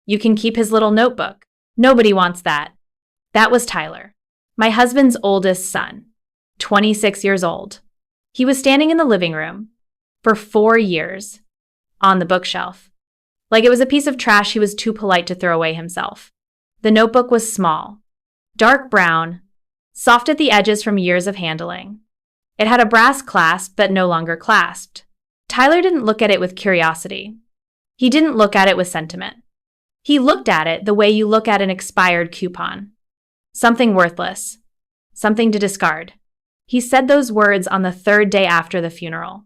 You can keep his little notebook. Nobody wants that. That was Tyler, my husband's oldest son, 26 years old. He was standing in the living room for 4 years on the bookshelf. Like it was a piece of trash he was too polite to throw away himself. The notebook was small, dark brown, soft at the edges from years of handling. It had a brass clasp but no longer clasped. Tyler didn't look at it with curiosity. He didn't look at it with sentiment. He looked at it the way you look at an expired coupon. Something worthless. Something to discard. He said those words on the 3rd day after the funeral.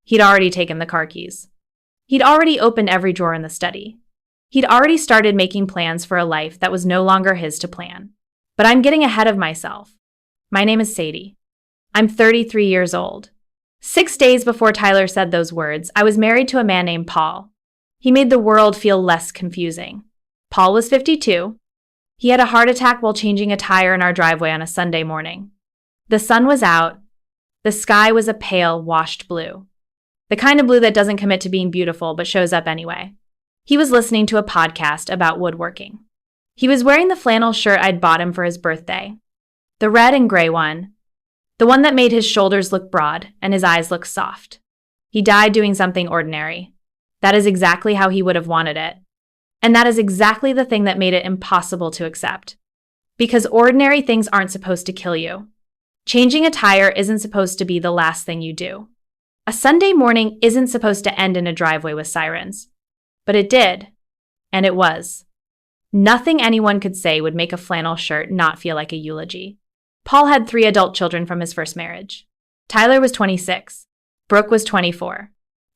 He'd already taken the car keys. He'd already opened every drawer in the study. He'd already started making plans for a life that was no longer his to plan. But I'm getting ahead of myself. My name is Sadie. I'm 33 years old. 6 days before Tyler said those words, I was married to a man named Paul. He made the world feel less confusing. Paul was 52. He had a heart attack while changing a tire in our driveway on a Sunday morning. The sun was out. The sky was a pale, washed blue. The kind of blue that doesn't commit to being beautiful but shows up anyway. He was listening to a podcast about woodworking. He was wearing the flannel shirt I'd bought him for his birthday. The red and gray one. The one that made his shoulders look broad and his eyes look soft. He died doing something ordinary. That is exactly how he would have wanted it. And that is exactly the thing that made it impossible to accept. Because ordinary things aren't supposed to kill you. Changing a tire isn't supposed to be the last thing you do. A Sunday morning isn't supposed to end in a driveway with sirens. But it did. And it was. Nothing anyone could say would make a flannel shirt not feel like a eulogy. Paul had 3 adult children from his first marriage. Tyler was 26. Brooke was 24.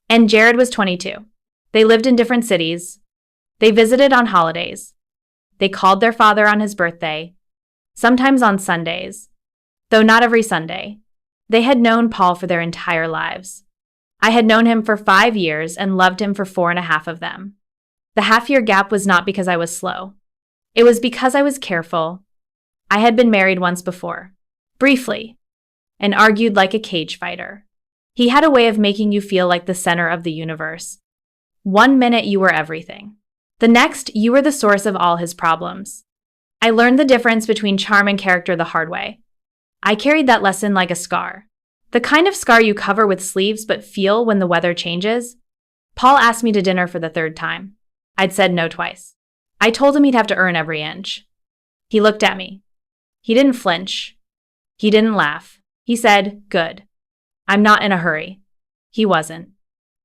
And Jared was 22. They lived in different cities. They visited on holidays. They called their father on his birthday, sometimes on Sundays, though not every Sunday. They had known Paul for their entire lives. I had known him for 5 years and loved him for 4.5 of them. The half-year gap was not because I was slow. It was because I was careful. I had been married once before, briefly, and argued like a cage fighter. He had a way of making you feel like the center of the universe. 1 minute you were everything. The next, you were the source of all his problems. I learned the difference between charm and character the hard way. I carried that lesson like a scar. The kind of scar you cover with sleeves but feel when the weather changes. Paul asked me to dinner for the 3rd time. I'd said no twice. I told him he'd have to earn every inch. He looked at me. He didn't flinch. He didn't laugh. He said, "Good. I'm not in a hurry." He wasn't.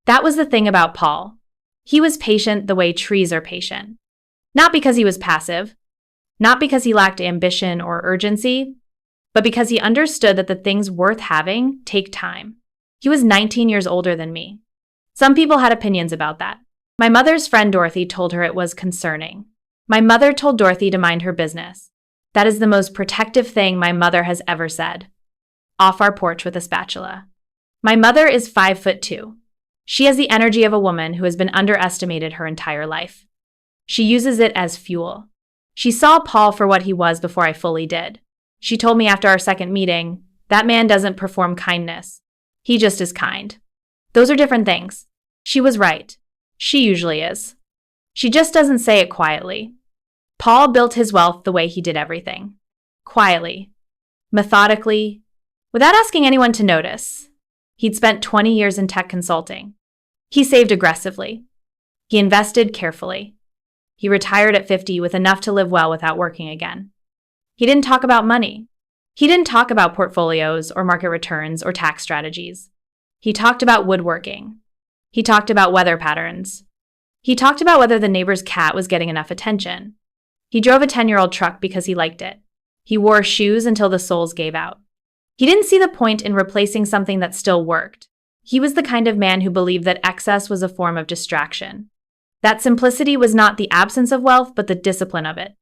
That was the thing about Paul. He was patient the way trees are patient. Not because he was passive, not because he lacked ambition or urgency, but because he understood that the things worth having take time. He was 19 years older than me. Some people had opinions about that. My mother's friend Dorothy told her it was concerning. My mother told Dorothy to mind her business. That is the most protective thing my mother has ever said. Off our porch with a spatula. My mother is 5'2". She has the energy of a woman who has been underestimated her entire life. She uses it as fuel. She saw Paul for what he was before I fully did. She told me after our second meeting, that man doesn't perform kindness. He just is kind. Those are different things. She was right. She usually is. She just doesn't say it quietly. Paul built his wealth the way he did everything. Quietly. Methodically. Without asking anyone to notice. He'd spent 20 years in tech consulting. He saved aggressively. He invested carefully. He retired at 50 with enough to live well without working again. He didn't talk about money. He didn't talk about portfolios or market returns or tax strategies. He talked about woodworking. He talked about weather patterns. He talked about whether the neighbor's cat was getting enough attention. He drove a 10-year-old truck because he liked it. He wore shoes until the soles gave out. He didn't see the point in replacing something that still worked. He was the kind of man who believed that excess was a form of distraction. That simplicity was not the absence of wealth, but the discipline of it.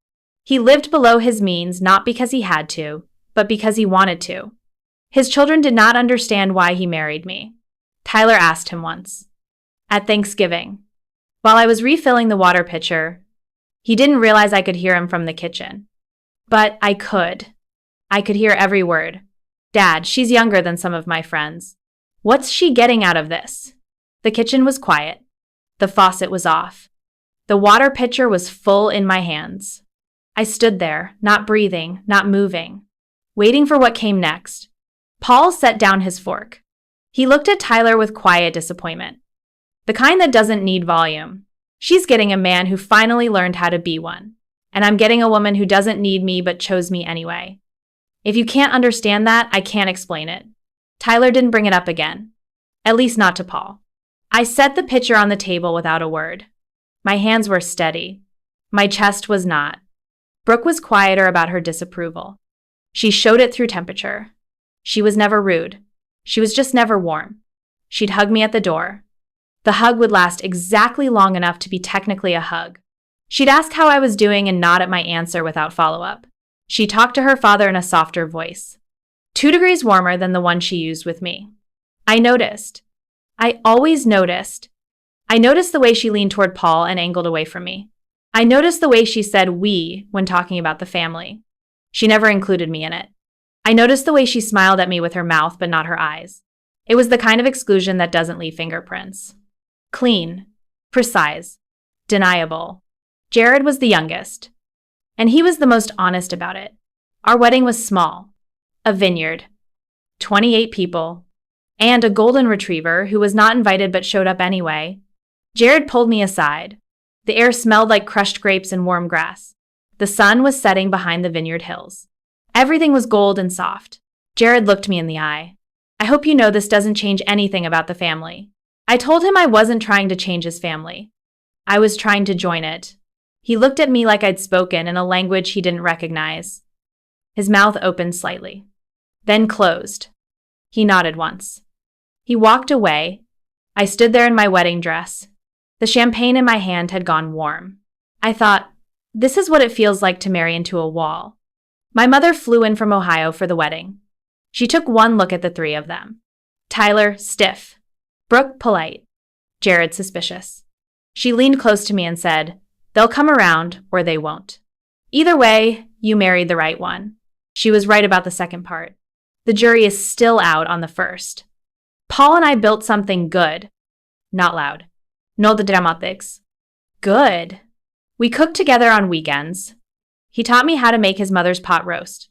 He lived below his means not because he had to, but because he wanted to. His children did not understand why he married me. Tyler asked him once. At Thanksgiving. While I was refilling the water pitcher, he didn't realize I could hear him from the kitchen. But I could. I could hear every word. "Dad, she's younger than some of my friends. What's she getting out of this?" The kitchen was quiet. The faucet was off. The water pitcher was full in my hands. I stood there, not breathing, not moving, waiting for what came next. Paul set down his fork. He looked at Tyler with quiet disappointment. The kind that doesn't need volume. She's getting a man who finally learned how to be one. And I'm getting a woman who doesn't need me but chose me anyway. If you can't understand that, I can't explain it. Tyler didn't bring it up again. At least not to Paul. I set the pitcher on the table without a word. My hands were steady. My chest was not. Brooke was quieter about her disapproval. She showed it through temperature. She was never rude. She was just never warm. She'd hug me at the door. The hug would last exactly long enough to be technically a hug. She'd ask how I was doing and nod at my answer without follow-up. She talked to her father in a softer voice, 2 degrees warmer than the one she used with me. I noticed. I always noticed. I noticed the way she leaned toward Paul and angled away from me. I noticed the way she said we when talking about the family. She never included me in it. I noticed the way she smiled at me with her mouth but not her eyes. It was the kind of exclusion that doesn't leave fingerprints. Clean, precise, deniable. Jared was the youngest, and he was the most honest about it. Our wedding was small, a vineyard, 28 people, and a golden retriever who was not invited but showed up anyway. Jared pulled me aside. The air smelled like crushed grapes and warm grass. The sun was setting behind the vineyard hills. Everything was gold and soft. Jared looked me in the eye. I hope you know this doesn't change anything about the family. I told him I wasn't trying to change his family. I was trying to join it. He looked at me like I'd spoken in a language he didn't recognize. His mouth opened slightly, then closed. He nodded once. He walked away. I stood there in my wedding dress. The champagne in my hand had gone warm. I thought, this is what it feels like to marry into a wall. My mother flew in from Ohio for the wedding. She took one look at the 3 of them. Tyler, stiff. Brooke, polite. Jared, suspicious. She leaned close to me and said, they'll come around or they won't. Either way, you married the right one. She was right about the second part. The jury is still out on the first. Paul and I built something good. Not loud. No the dramatics. Good. We cooked together on weekends. He taught me how to make his mother's pot roast.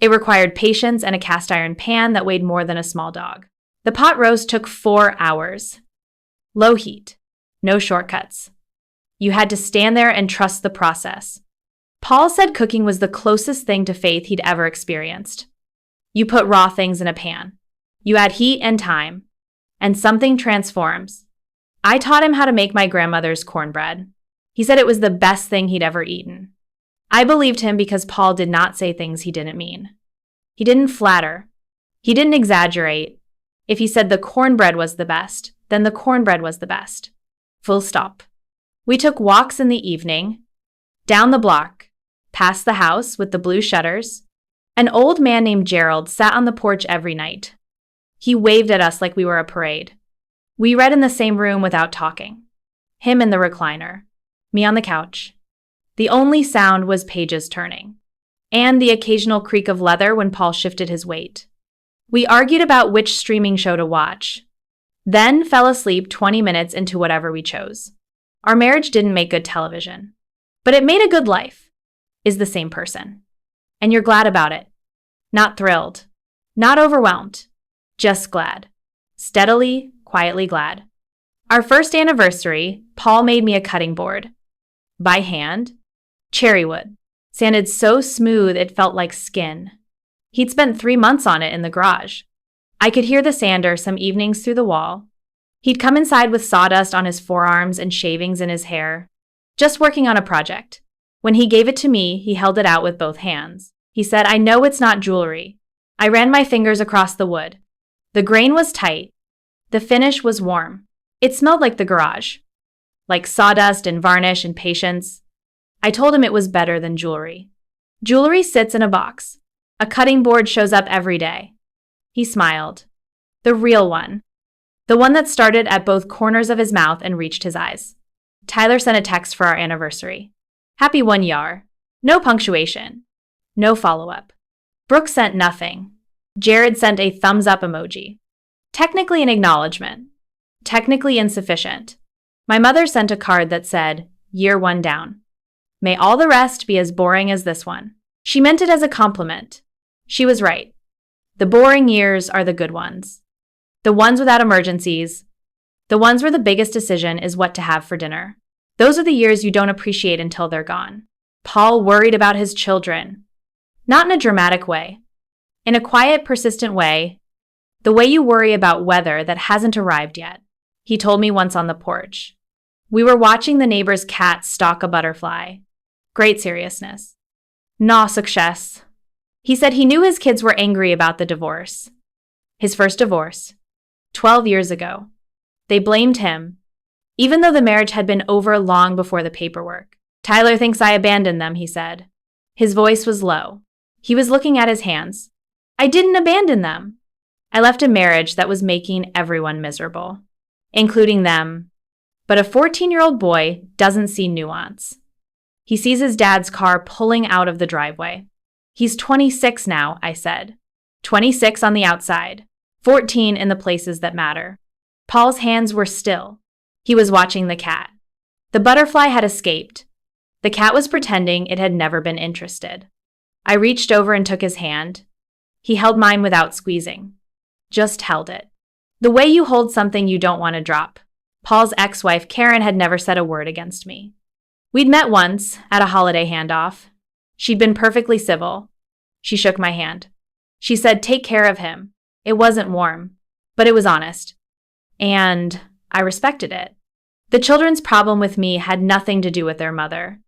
It required patience and a cast iron pan that weighed more than a small dog. The pot roast took 4 hours. Low heat. No shortcuts. You had to stand there and trust the process. Paul said cooking was the closest thing to faith he'd ever experienced. You put raw things in a pan. You add heat and time, and something transforms. I taught him how to make my grandmother's cornbread. He said it was the best thing he'd ever eaten. I believed him because Paul did not say things he didn't mean. He didn't flatter. He didn't exaggerate. If he said the cornbread was the best, then the cornbread was the best. Full stop. We took walks in the evening, down the block, past the house with the blue shutters. An old man named Gerald sat on the porch every night. He waved at us like we were a parade. We read in the same room without talking. Him in the recliner, me on the couch. The only sound was pages turning, and the occasional creak of leather when Paul shifted his weight. We argued about which streaming show to watch, then fell asleep 20 minutes into whatever we chose. Our marriage didn't make good television, but it made a good life. Is the same person. And you're glad about it. Not thrilled. Not overwhelmed. Just glad. Steadily, quietly glad. Our first anniversary, Paul made me a cutting board. By hand. Cherry wood. Sanded so smooth it felt like skin. He'd spent 3 months on it in the garage. I could hear the sander some evenings through the wall. He'd come inside with sawdust on his forearms and shavings in his hair, just working on a project. When he gave it to me, he held it out with both hands. He said, I know it's not jewelry. I ran my fingers across the wood. The grain was tight. The finish was warm. It smelled like the garage, like sawdust and varnish and patience. I told him it was better than jewelry. Jewelry sits in a box. A cutting board shows up every day. He smiled. The real one. The one that started at both corners of his mouth and reached his eyes. Tyler sent a text for our anniversary. Happy 1 year. No punctuation. No follow-up. Brooke sent nothing. Jared sent a thumbs-up emoji. Technically an acknowledgement. Technically insufficient. My mother sent a card that said, year one down. May all the rest be as boring as this one. She meant it as a compliment. She was right. The boring years are the good ones. The ones without emergencies. The ones where the biggest decision is what to have for dinner. Those are the years you don't appreciate until they're gone. Paul worried about his children. Not in a dramatic way. In a quiet, persistent way. The way you worry about weather that hasn't arrived yet. He told me once on the porch. We were watching the neighbor's cat stalk a butterfly. Great seriousness. No success. He said he knew his kids were angry about the divorce. His first divorce. 12 years ago. They blamed him, even though the marriage had been over long before the paperwork. Tyler thinks I abandoned them, he said. His voice was low. He was looking at his hands. I didn't abandon them. I left a marriage that was making everyone miserable, including them. But a 14-year-old boy doesn't see nuance. He sees his dad's car pulling out of the driveway. He's 26 now, I said. 26 on the outside, 14 in the places that matter. Paul's hands were still. He was watching the cat. The butterfly had escaped. The cat was pretending it had never been interested. I reached over and took his hand. He held mine without squeezing. Just held it. The way you hold something you don't want to drop. Paul's ex-wife, Karen, had never said a word against me. We'd met once at a holiday handoff. She'd been perfectly civil. She shook my hand. She said, take care of him. It wasn't warm, but it was honest. And I respected it. The children's problem with me had nothing to do with their mother.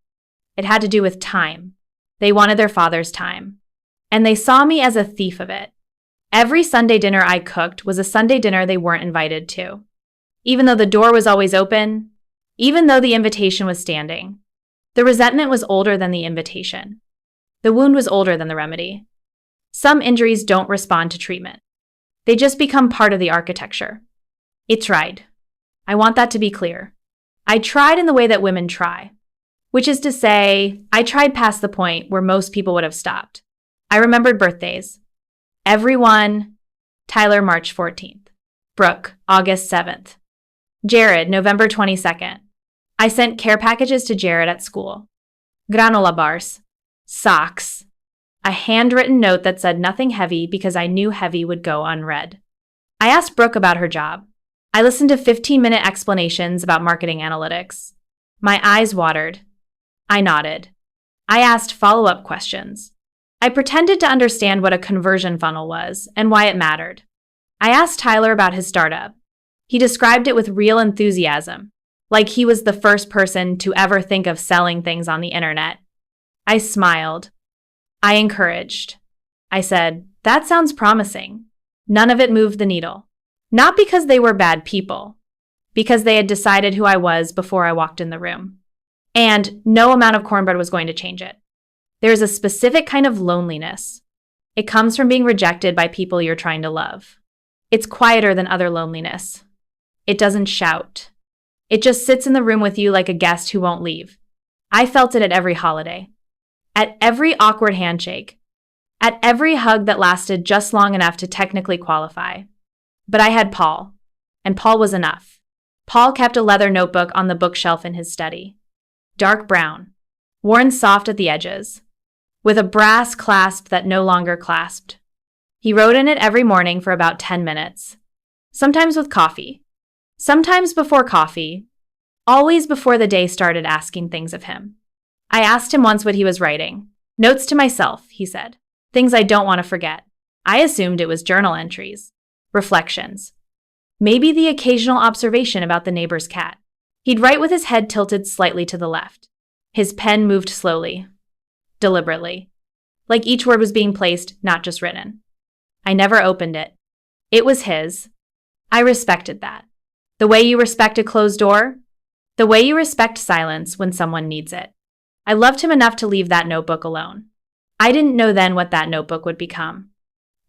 It had to do with time. They wanted their father's time. And they saw me as a thief of it. Every Sunday dinner I cooked was a Sunday dinner they weren't invited to. Even though the door was always open, even though the invitation was standing. The resentment was older than the invitation. The wound was older than the remedy. Some injuries don't respond to treatment. They just become part of the architecture. It tried. I want that to be clear. I tried in the way that women try, which is to say, I tried past the point where most people would have stopped. I remembered birthdays. Everyone, Tyler, March 14th. Brooke, August 7th. Jared, November 22nd. I sent care packages to Jared at school. Granola bars. Socks. A handwritten note that said nothing heavy because I knew heavy would go unread. I asked Brooke about her job. I listened to 15-minute explanations about marketing analytics. My eyes watered. I nodded. I asked follow-up questions. I pretended to understand what a conversion funnel was and why it mattered. I asked Tyler about his startup. He described it with real enthusiasm, like he was the first person to ever think of selling things on the internet. I smiled. I encouraged. I said, that sounds promising. None of it moved the needle. Not because they were bad people, because they had decided who I was before I walked in the room. And no amount of cornbread was going to change it. There's a specific kind of loneliness. It comes from being rejected by people you're trying to love. It's quieter than other loneliness. It doesn't shout. It just sits in the room with you like a guest who won't leave. I felt it at every holiday. At every awkward handshake. At every hug that lasted just long enough to technically qualify. But I had Paul, and Paul was enough. Paul kept a leather notebook on the bookshelf in his study. Dark brown, worn soft at the edges, with a brass clasp that no longer clasped. He wrote in it every morning for about 10 minutes, sometimes with coffee, sometimes before coffee, always before the day started asking things of him. I asked him once what he was writing. Notes to myself, he said. Things I don't want to forget. I assumed it was journal entries. Reflections. Maybe the occasional observation about the neighbor's cat. He'd write with his head tilted slightly to the left. His pen moved slowly, deliberately, like each word was being placed, not just written. I never opened it. It was his. I respected that. The way you respect a closed door, the way you respect silence when someone needs it. I loved him enough to leave that notebook alone. I didn't know then what that notebook would become.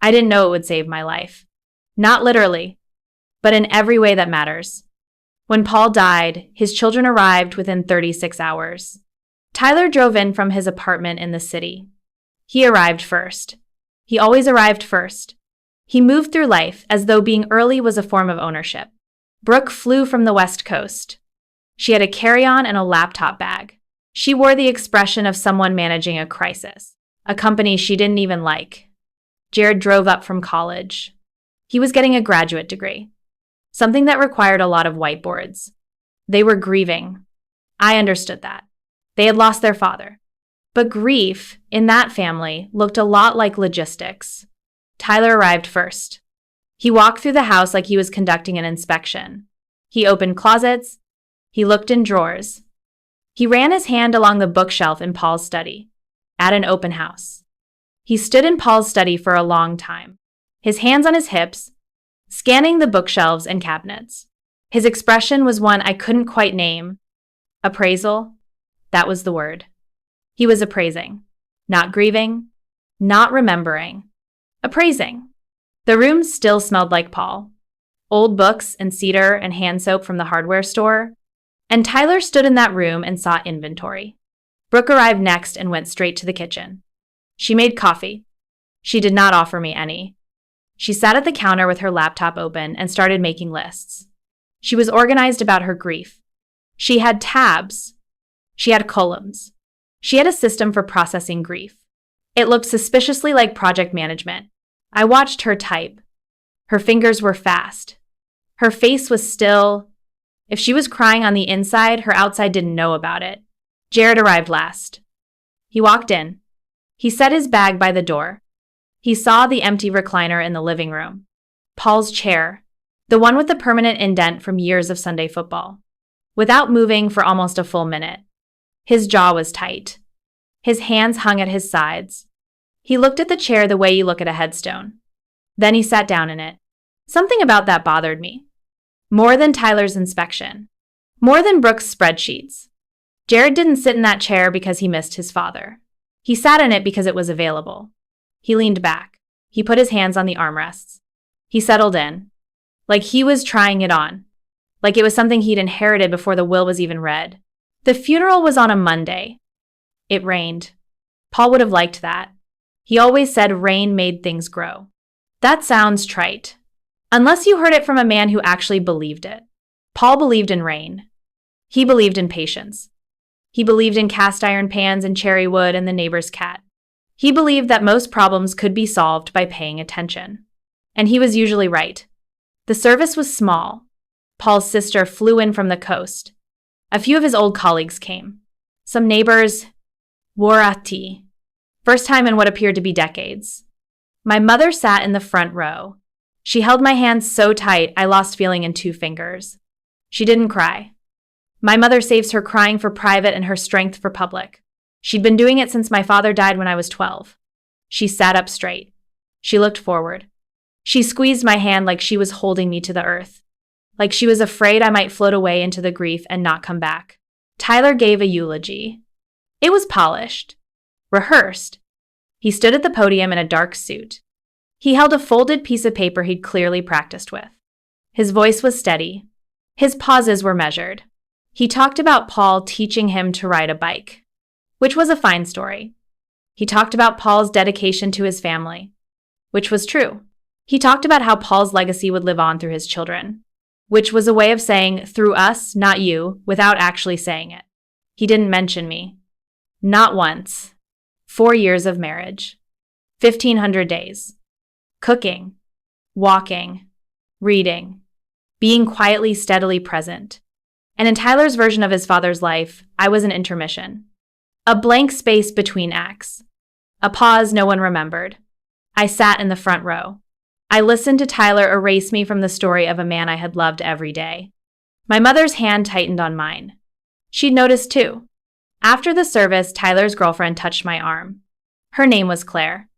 I didn't know it would save my life. Not literally, but in every way that matters. When Paul died, his children arrived within 36 hours. Tyler drove in from his apartment in the city. He arrived first. He always arrived first. He moved through life as though being early was a form of ownership. Brooke flew from the West Coast. She had a carry-on and a laptop bag. She wore the expression of someone managing a crisis, a company she didn't even like. Jared drove up from college. He was getting a graduate degree, something that required a lot of whiteboards. They were grieving. I understood that. They had lost their father. But grief, in that family, looked a lot like logistics. Tyler arrived first. He walked through the house like he was conducting an inspection. He opened closets. He looked in drawers. He ran his hand along the bookshelf in Paul's study, at an open house. He stood in Paul's study for a long time, his hands on his hips, scanning the bookshelves and cabinets. His expression was one I couldn't quite name. Appraisal? That was the word. He was appraising, not grieving, not remembering. Appraising. The room still smelled like Paul. Old books and cedar and hand soap from the hardware store. And Tyler stood in that room and saw inventory. Brooke arrived next and went straight to the kitchen. She made coffee. She did not offer me any. She sat at the counter with her laptop open and started making lists. She was organized about her grief. She had tabs. She had columns. She had a system for processing grief. It looked suspiciously like project management. I watched her type. Her fingers were fast. Her face was still. If she was crying on the inside, her outside didn't know about it. Jared arrived last. He walked in. He set his bag by the door. He saw the empty recliner in the living room. Paul's chair, the one with the permanent indent from years of Sunday football. Without moving for almost a full minute. His jaw was tight. His hands hung at his sides. He looked at the chair the way you look at a headstone. Then he sat down in it. Something about that bothered me. More than Tyler's inspection. More than Brooke's spreadsheets. Jared didn't sit in that chair because he missed his father. He sat in it because it was available. He leaned back. He put his hands on the armrests. He settled in. Like he was trying it on. Like it was something he'd inherited before the will was even read. The funeral was on a Monday. It rained. Paul would have liked that. He always said rain made things grow. That sounds trite. Unless you heard it from a man who actually believed it. Paul believed in rain. He believed in patience. He believed in cast iron pans and cherry wood and the neighbor's cat. He believed that most problems could be solved by paying attention. And he was usually right. The service was small. Paul's sister flew in from the coast. A few of his old colleagues came. Some neighbors. Warati. First time in what appeared to be decades. My mother sat in the front row. She held my hand so tight I lost feeling in 2 fingers. She didn't cry. My mother saves her crying for private and her strength for public. She'd been doing it since my father died when I was 12. She sat up straight. She looked forward. She squeezed my hand like she was holding me to the earth. Like she was afraid I might float away into the grief and not come back. Tyler gave a eulogy. It was polished. Rehearsed. He stood at the podium in a dark suit. He held a folded piece of paper he'd clearly practiced with. His voice was steady. His pauses were measured. He talked about Paul teaching him to ride a bike, which was a fine story. He talked about Paul's dedication to his family, which was true. He talked about how Paul's legacy would live on through his children, which was a way of saying through us, not you, without actually saying it. He didn't mention me. Not once. 4 years of marriage. 1,500 days. Cooking. Walking. Reading. Being quietly, steadily present. And in Tyler's version of his father's life, I was an intermission. A blank space between acts. A pause no one remembered. I sat in the front row. I listened to Tyler erase me from the story of a man I had loved every day. My mother's hand tightened on mine. She'd noticed too. After the service, Tyler's girlfriend touched my arm. Her name was Claire.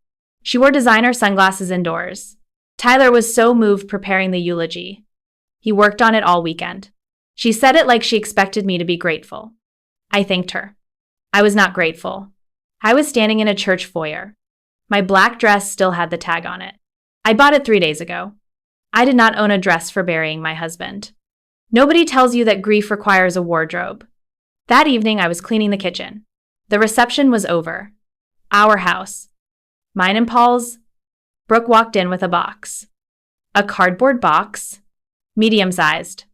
She wore designer sunglasses indoors. Tyler was so moved preparing the eulogy. He worked on it all weekend. She said it like she expected me to be grateful. I thanked her. I was not grateful. I was standing in a church foyer. My black dress still had the tag on it. I bought it 3 days ago. I did not own a dress for burying my husband. Nobody tells you that grief requires a wardrobe. That evening, I was cleaning the kitchen. The reception was over. Our house. Mine and Paul's. Brooke walked in with a box. A cardboard box. Medium-sized.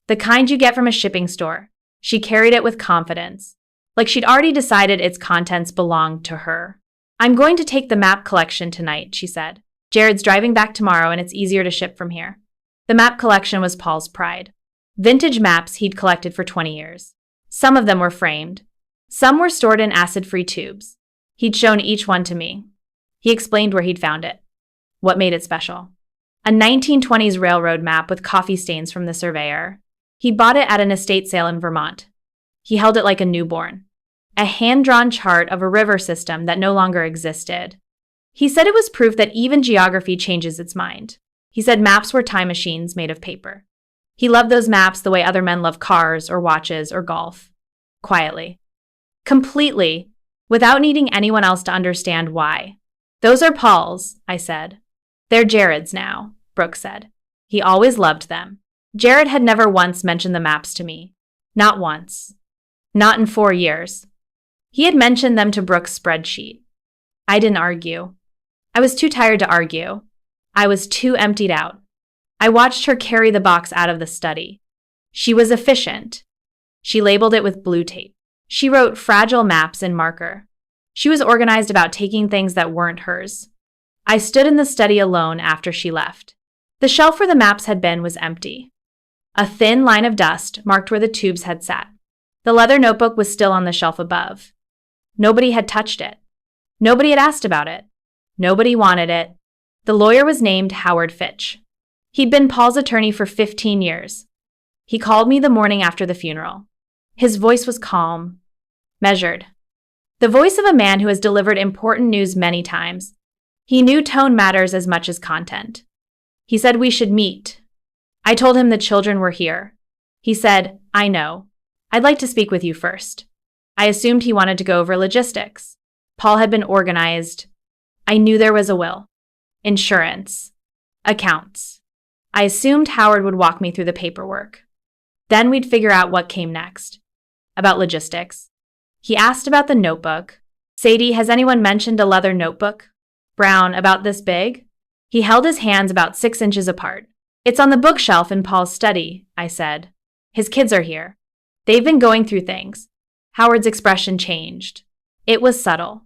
The kind you get from a shipping store. She carried it with confidence, like she'd already decided its contents belonged to her. "I'm going to take the map collection tonight," she said. "Jared's driving back tomorrow and it's easier to ship from here." The map collection was Paul's pride. Vintage maps he'd collected for 20 years. Some of them were framed. Some were stored in acid-free tubes. He'd shown each one to me. He explained where he'd found it. What made it special? A 1920s railroad map with coffee stains from the surveyor. He bought it at an estate sale in Vermont. He held it like a newborn. A hand-drawn chart of a river system that no longer existed. He said it was proof that even geography changes its mind. He said maps were time machines made of paper. He loved those maps the way other men love cars or watches or golf. Quietly. Completely, without needing anyone else to understand why. "Those are Paul's," I said. "They're Jared's now," Brooke said. He always loved them. Jared had never once mentioned the maps to me. Not once. Not in 4 years. He had mentioned them to Brooke's spreadsheet. I didn't argue. I was too tired to argue. I was too emptied out. I watched her carry the box out of the study. She was efficient. She labeled it with blue tape. She wrote fragile maps in marker. She was organized about taking things that weren't hers. I stood in the study alone after she left. The shelf where the maps had been was empty. A thin line of dust marked where the tubes had sat. The leather notebook was still on the shelf above. Nobody had touched it. Nobody had asked about it. Nobody wanted it. The lawyer was named Howard Fitch. He'd been Paul's attorney for 15 years. He called me the morning after the funeral. His voice was calm, measured. The voice of a man who has delivered important news many times. He knew tone matters as much as content. He said we should meet. I told him the children were here. He said, "I know. I'd like to speak with you first." I assumed he wanted to go over logistics. Paul had been organized. I knew there was a will. Insurance. Accounts. I assumed Howard would walk me through the paperwork. Then we'd figure out what came next. About logistics. He asked about the notebook. "Sadie, has anyone mentioned a leather notebook? Brown, about this big?" He held his hands about 6 inches apart. "It's on the bookshelf in Paul's study," I said. "His kids are here. They've been going through things." Howard's expression changed. It was subtle,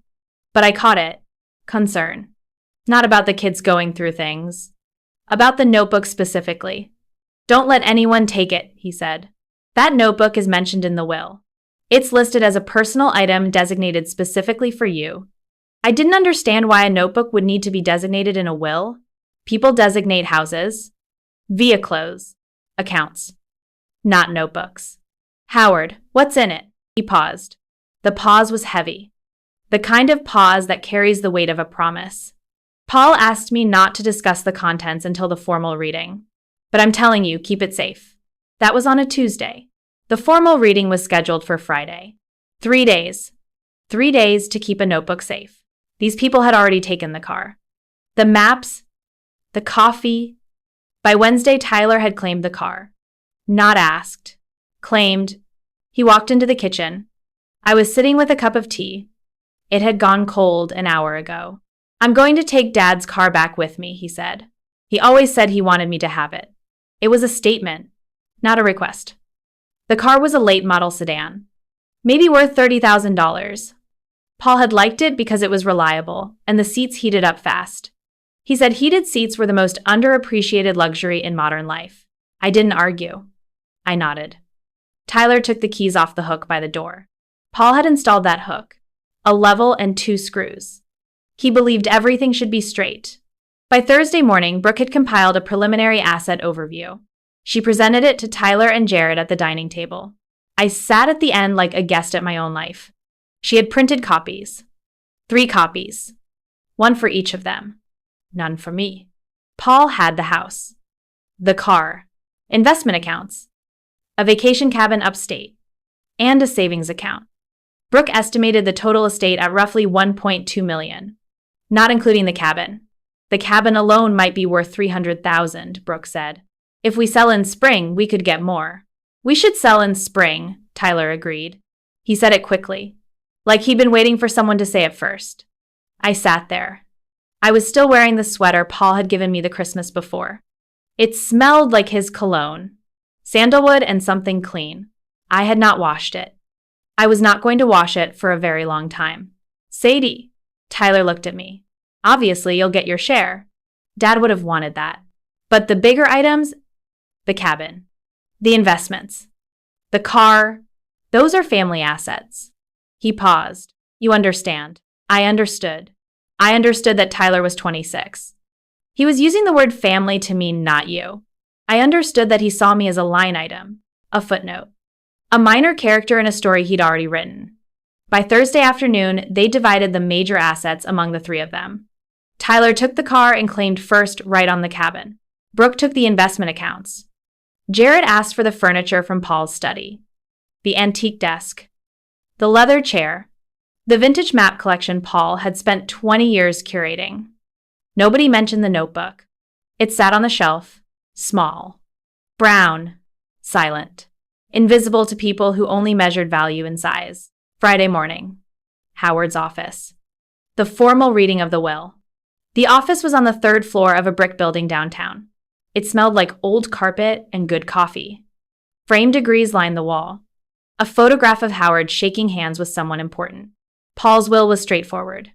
but I caught it. Concern. Not about the kids going through things. About the notebook specifically. "Don't let anyone take it," he said. "That notebook is mentioned in the will. It's listed as a personal item designated specifically for you." I didn't understand why a notebook would need to be designated in a will. People designate houses, vehicles, accounts, not notebooks. "Howard, what's in it?" He paused. The pause was heavy. The kind of pause that carries the weight of a promise. Paul asked me not to discuss the contents until the formal reading. "But I'm telling you, keep it safe." That was on a Tuesday. The formal reading was scheduled for Friday. 3 days. 3 days to keep a notebook safe. These people had already taken the car. The maps, the coffee. By Wednesday, Tyler had claimed the car. Not asked. Claimed. He walked into the kitchen. I was sitting with a cup of tea. It had gone cold an hour ago. "I'm going to take Dad's car back with me," he said. He always said he wanted me to have it. It was a statement, not a request. The car was a late model sedan, maybe worth $30,000. Paul had liked it because it was reliable, and the seats heated up fast. He said heated seats were the most underappreciated luxury in modern life. I didn't argue. I nodded. Tyler took the keys off the hook by the door. Paul had installed that hook, a level and 2 screws. He believed everything should be straight. By Thursday morning, Brooke had compiled a preliminary asset overview. She presented it to Tyler and Jared at the dining table. I sat at the end like a guest at my own life. She had printed copies. 3 copies. 1 for each of them. None for me. Paul had the house, the car, investment accounts, a vacation cabin upstate, and a savings account. Brooke estimated the total estate at roughly $1.2 million, not including the cabin. The cabin alone might be worth $300,000, Brooke said. "If we sell in spring, we could get more." "We should sell in spring," Tyler agreed. He said it quickly, like he'd been waiting for someone to say it first. I sat there. I was still wearing the sweater Paul had given me the Christmas before. It smelled like his cologne, sandalwood and something clean. I had not washed it. I was not going to wash it for a very long time. Sadie, Tyler looked at me. Obviously, you'll get your share. Dad would have wanted that. But the bigger items, the cabin, the investments, the car, those are family assets. He paused. You understand. I understood. I understood that Tyler was 26. He was using the word family to mean not you. I understood that he saw me as a line item, a footnote, a minor character in a story he'd already written. By Thursday afternoon, they divided the major assets among the three of them. Tyler took the car and claimed first right on the cabin. Brooke took the investment accounts. Jared asked for the furniture from Paul's study. The antique desk, the leather chair, the vintage map collection Paul had spent 20 years curating. Nobody mentioned the notebook. It sat on the shelf, small, brown, silent, invisible to people who only measured value in size. Friday morning. Howard's office. The formal reading of the will. The office was on the third floor of a brick building downtown. It smelled like old carpet and good coffee. Framed degrees lined the wall. A photograph of Howard shaking hands with someone important. Paul's will was straightforward.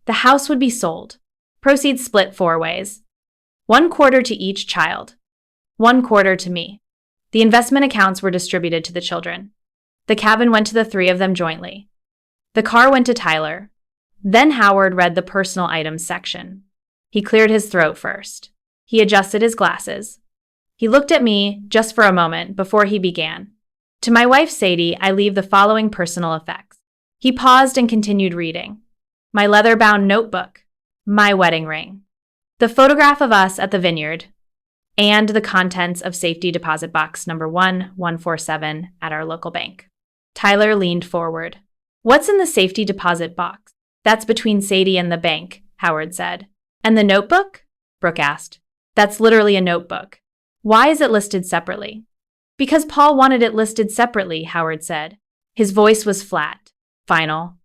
The house would be sold. Proceeds split 4 ways. 1/4 to each child. 1/4 to me. The investment accounts were distributed to the children. The cabin went to the 3 of them jointly. The car went to Tyler. Then Howard read the personal items section. He cleared his throat first. He adjusted his glasses. He looked at me just for a moment before he began. To my wife Sadie, I leave the following personal effects. He paused and continued reading. My leather-bound notebook. My wedding ring. The photograph of us at the vineyard. And the contents of safety deposit box number 1147 at our local bank. Tyler leaned forward. What's in the safety deposit box? That's between Sadie and the bank, Howard said. And the notebook? Brooke asked. That's literally a notebook. Why is it listed separately? Because Paul wanted it listed separately, Howard said. His voice was flat, final.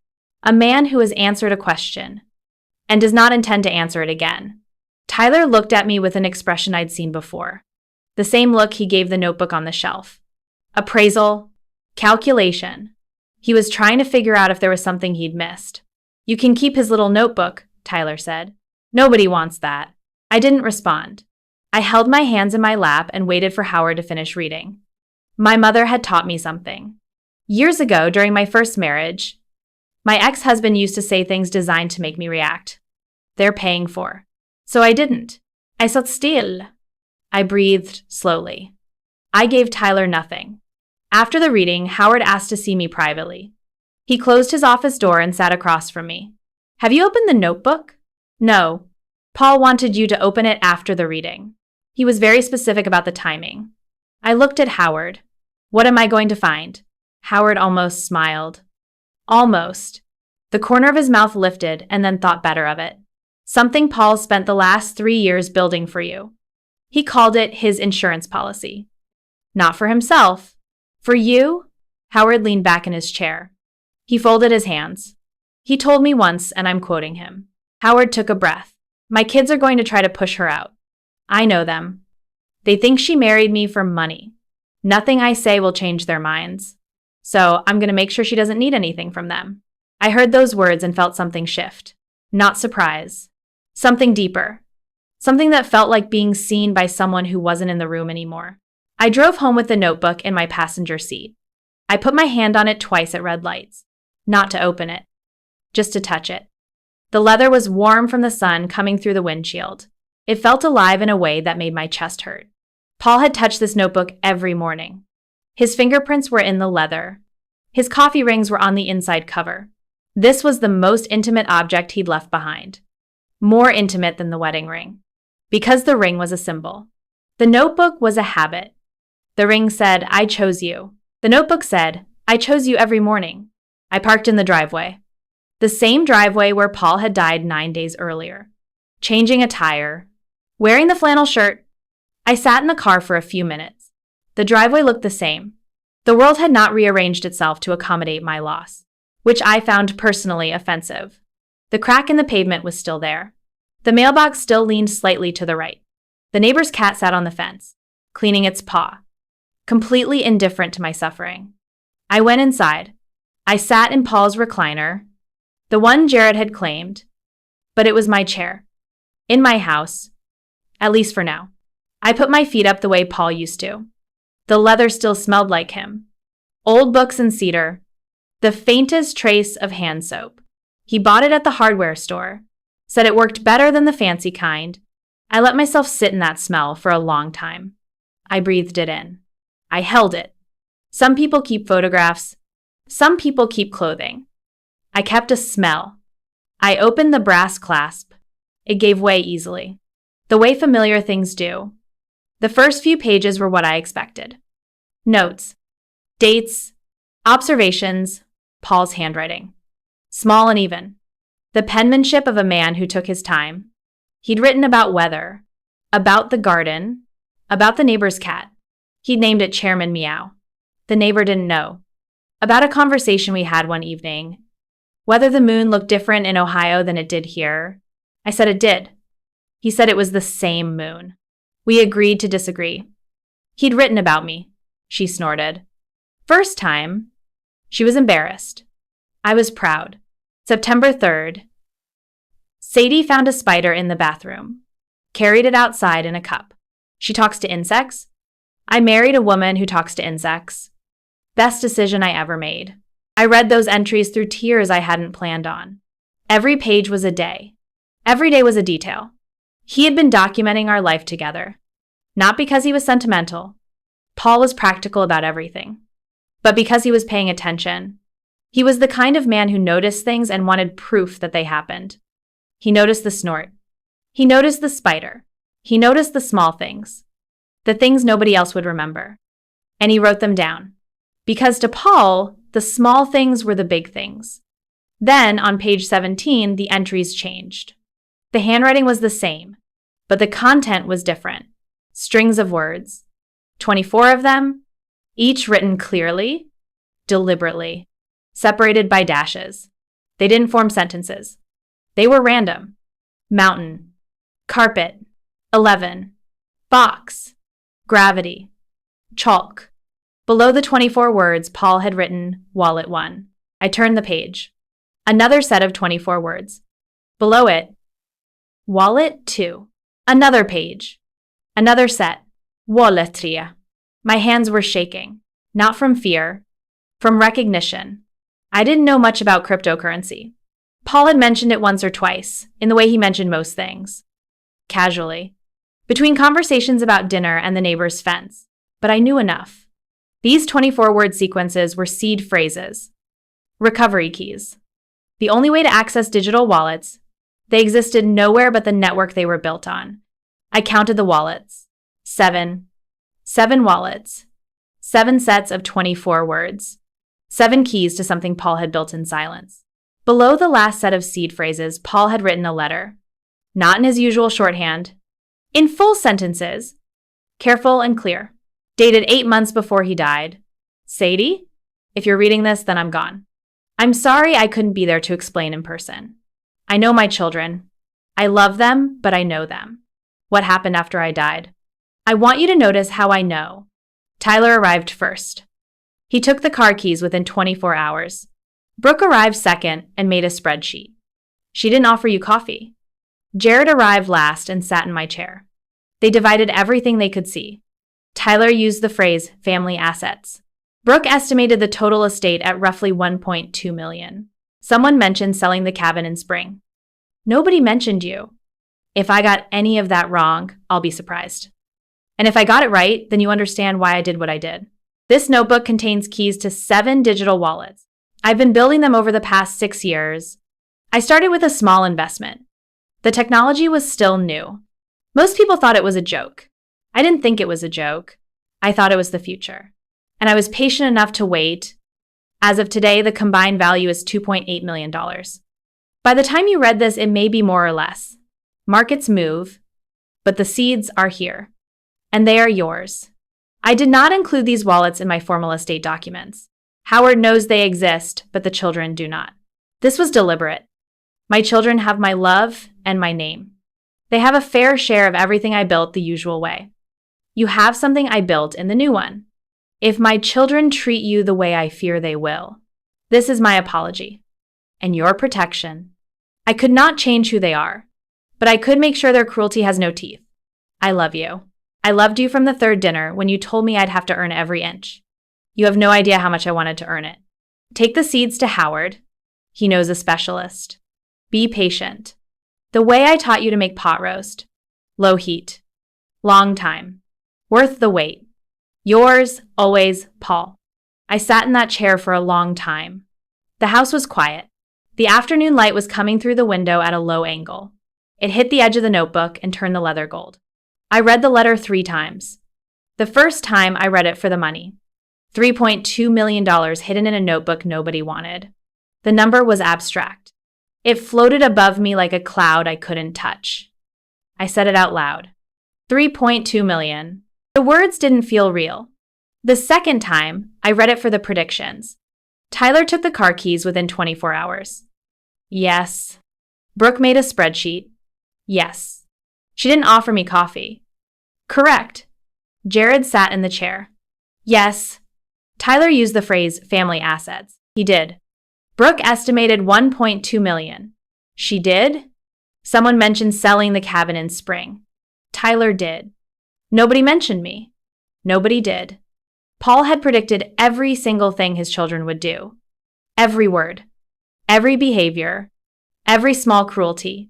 A man who has answered a question and does not intend to answer it again. Tyler looked at me with an expression I'd seen before. The same look he gave the notebook on the shelf. Appraisal, calculation. He was trying to figure out if there was something he'd missed. You can keep his little notebook, Tyler said. Nobody wants that. I didn't respond. I held my hands in my lap and waited for Howard to finish reading. My mother had taught me something. Years ago, during my first marriage, my ex-husband used to say things designed to make me react. They're paying for. So I didn't. I sat still. I breathed slowly. I gave Tyler nothing. After the reading, Howard asked to see me privately. He closed his office door and sat across from me. Have you opened the notebook? No. Paul wanted you to open it after the reading. He was very specific about the timing. I looked at Howard. What am I going to find? Howard almost smiled. Almost. The corner of his mouth lifted and then thought better of it. Something Paul spent the last 3 years building for you. He called it his insurance policy. Not for himself. For you? Howard leaned back in his chair. He folded his hands. He told me once, and I'm quoting him. Howard took a breath. My kids are going to try to push her out. I know them. They think she married me for money. Nothing I say will change their minds. So I'm going to make sure she doesn't need anything from them. I heard those words and felt something shift. Not surprise. Something deeper. Something that felt like being seen by someone who wasn't in the room anymore. I drove home with the notebook in my passenger seat. I put my hand on it twice at red lights. Not to open it. Just to touch it. The leather was warm from the sun coming through the windshield. It felt alive in a way that made my chest hurt. Paul had touched this notebook every morning. His fingerprints were in the leather. His coffee rings were on the inside cover. This was the most intimate object he'd left behind. More intimate than the wedding ring. Because the ring was a symbol. The notebook was a habit. The ring said, I chose you. The notebook said, I chose you every morning. I parked in the driveway. The same driveway where Paul had died 9 days earlier. Changing a tire. Wearing the flannel shirt. I sat in the car for a few minutes. The driveway looked the same. The world had not rearranged itself to accommodate my loss, which I found personally offensive. The crack in the pavement was still there. The mailbox still leaned slightly to the right. The neighbor's cat sat on the fence, cleaning its paw, completely indifferent to my suffering. I went inside. I sat in Paul's recliner, the one Jared had claimed, but it was my chair. In my house, at least for now. I put my feet up the way Paul used to. The leather still smelled like him. Old books and cedar. The faintest trace of hand soap. He bought it at the hardware store. Said it worked better than the fancy kind. I let myself sit in that smell for a long time. I breathed it in. I held it. Some people keep photographs. Some people keep clothing. I kept a smell. I opened the brass clasp. It gave way easily. The way familiar things do. The first few pages were what I expected. Notes, dates, observations, Paul's handwriting. Small and even. The penmanship of a man who took his time. He'd written about weather, about the garden, about the neighbor's cat. He'd named it Chairman Meow. The neighbor didn't know. About a conversation we had one evening. Whether the moon looked different in Ohio than it did here. I said it did. He said it was the same moon. We agreed to disagree. He'd written about me, she snorted. First time, she was embarrassed. I was proud. September 3rd. Sadie found a spider in the bathroom. Carried it outside in a cup. She talks to insects? I married a woman who talks to insects. Best decision I ever made. I read those entries through tears I hadn't planned on. Every page was a day. Every day was a detail. He had been documenting our life together. Not because he was sentimental. Paul was practical about everything. But because he was paying attention. He was the kind of man who noticed things and wanted proof that they happened. He noticed the snort. He noticed the spider. He noticed the small things. The things nobody else would remember. And he wrote them down. Because to Paul, the small things were the big things. Then, on page 17, the entries changed. The handwriting was the same, but the content was different. Strings of words. 24 of them, each written clearly, deliberately, separated by dashes. They didn't form sentences. They were random. Mountain. Carpet. 11. Box. Gravity. Chalk. Below the 24 words, Paul had written, Wallet 1. I turned the page. Another set of 24 words. Below it, Wallet 2. Another page. Another set. Wallet 3. My hands were shaking. Not from fear. From recognition. I didn't know much about cryptocurrency. Paul had mentioned it once or twice, in the way he mentioned most things. Casually. Between conversations about dinner and the neighbor's fence. But I knew enough. These 24-word sequences were seed phrases. Recovery keys. The only way to access digital wallets. They existed nowhere but the network they were built on. I counted the wallets. 7. 7 wallets. 7 sets of 24 words. 7 keys to something Paul had built in silence. Below the last set of seed phrases, Paul had written a letter. Not in his usual shorthand. In full sentences. Careful and clear. Dated 8 months before he died. Sadie, if you're reading this, then I'm gone. I'm sorry I couldn't be there to explain in person. I know my children. I love them, but I know them. What happened after I died? I want you to notice how I know. Tyler arrived first. He took the car keys within 24 hours. Brooke arrived second and made a spreadsheet. She didn't offer you coffee. Jared arrived last and sat in my chair. They divided everything they could see. Tyler used the phrase family assets. Brooke estimated the total estate at roughly $1.2 million. Someone mentioned selling the cabin in spring. Nobody mentioned you. If I got any of that wrong, I'll be surprised. And if I got it right, then you understand why I did what I did. This notebook contains keys to 7 digital wallets. I've been building them over the past 6 years. I started with a small investment. The technology was still new. Most people thought it was a joke. I didn't think it was a joke. I thought it was the future. And I was patient enough to wait. As of today, the combined value is $2.8 million. By the time you read this, it may be more or less. Markets move, but the seeds are here. And they are yours. I did not include these wallets in my formal estate documents. Howard knows they exist, but the children do not. This was deliberate. My children have my love and my name. They have a fair share of everything I built the usual way. You have something I built in the new one. If my children treat you the way I fear they will, this is my apology and your protection. I could not change who they are, but I could make sure their cruelty has no teeth. I love you. I loved you from the third dinner when you told me I'd have to earn every inch. You have no idea how much I wanted to earn it. Take the seeds to Howard. He knows a specialist. Be patient. The way I taught you to make pot roast. Low heat. Long time. Worth the wait. Yours, always, Paul. I sat in that chair for a long time. The house was quiet. The afternoon light was coming through the window at a low angle. It hit the edge of the notebook and turned the leather gold. I read the letter 3 times. The first time I read it for the money. $3.2 million hidden in a notebook nobody wanted. The number was abstract. It floated above me like a cloud I couldn't touch. I said it out loud. 3.2 million. The words didn't feel real. The second time, I read it for the predictions. Tyler took the car keys within 24 hours. Yes. Brooke made a spreadsheet. Yes. She didn't offer me coffee. Correct. Jared sat in the chair. Yes. Tyler used the phrase family assets. He did. Brooke estimated 1.2 million. She did? Someone mentioned selling the cabin in spring. Tyler did. Nobody mentioned me. Nobody did. Paul had predicted every single thing his children would do. Every word. Every behavior. Every small cruelty.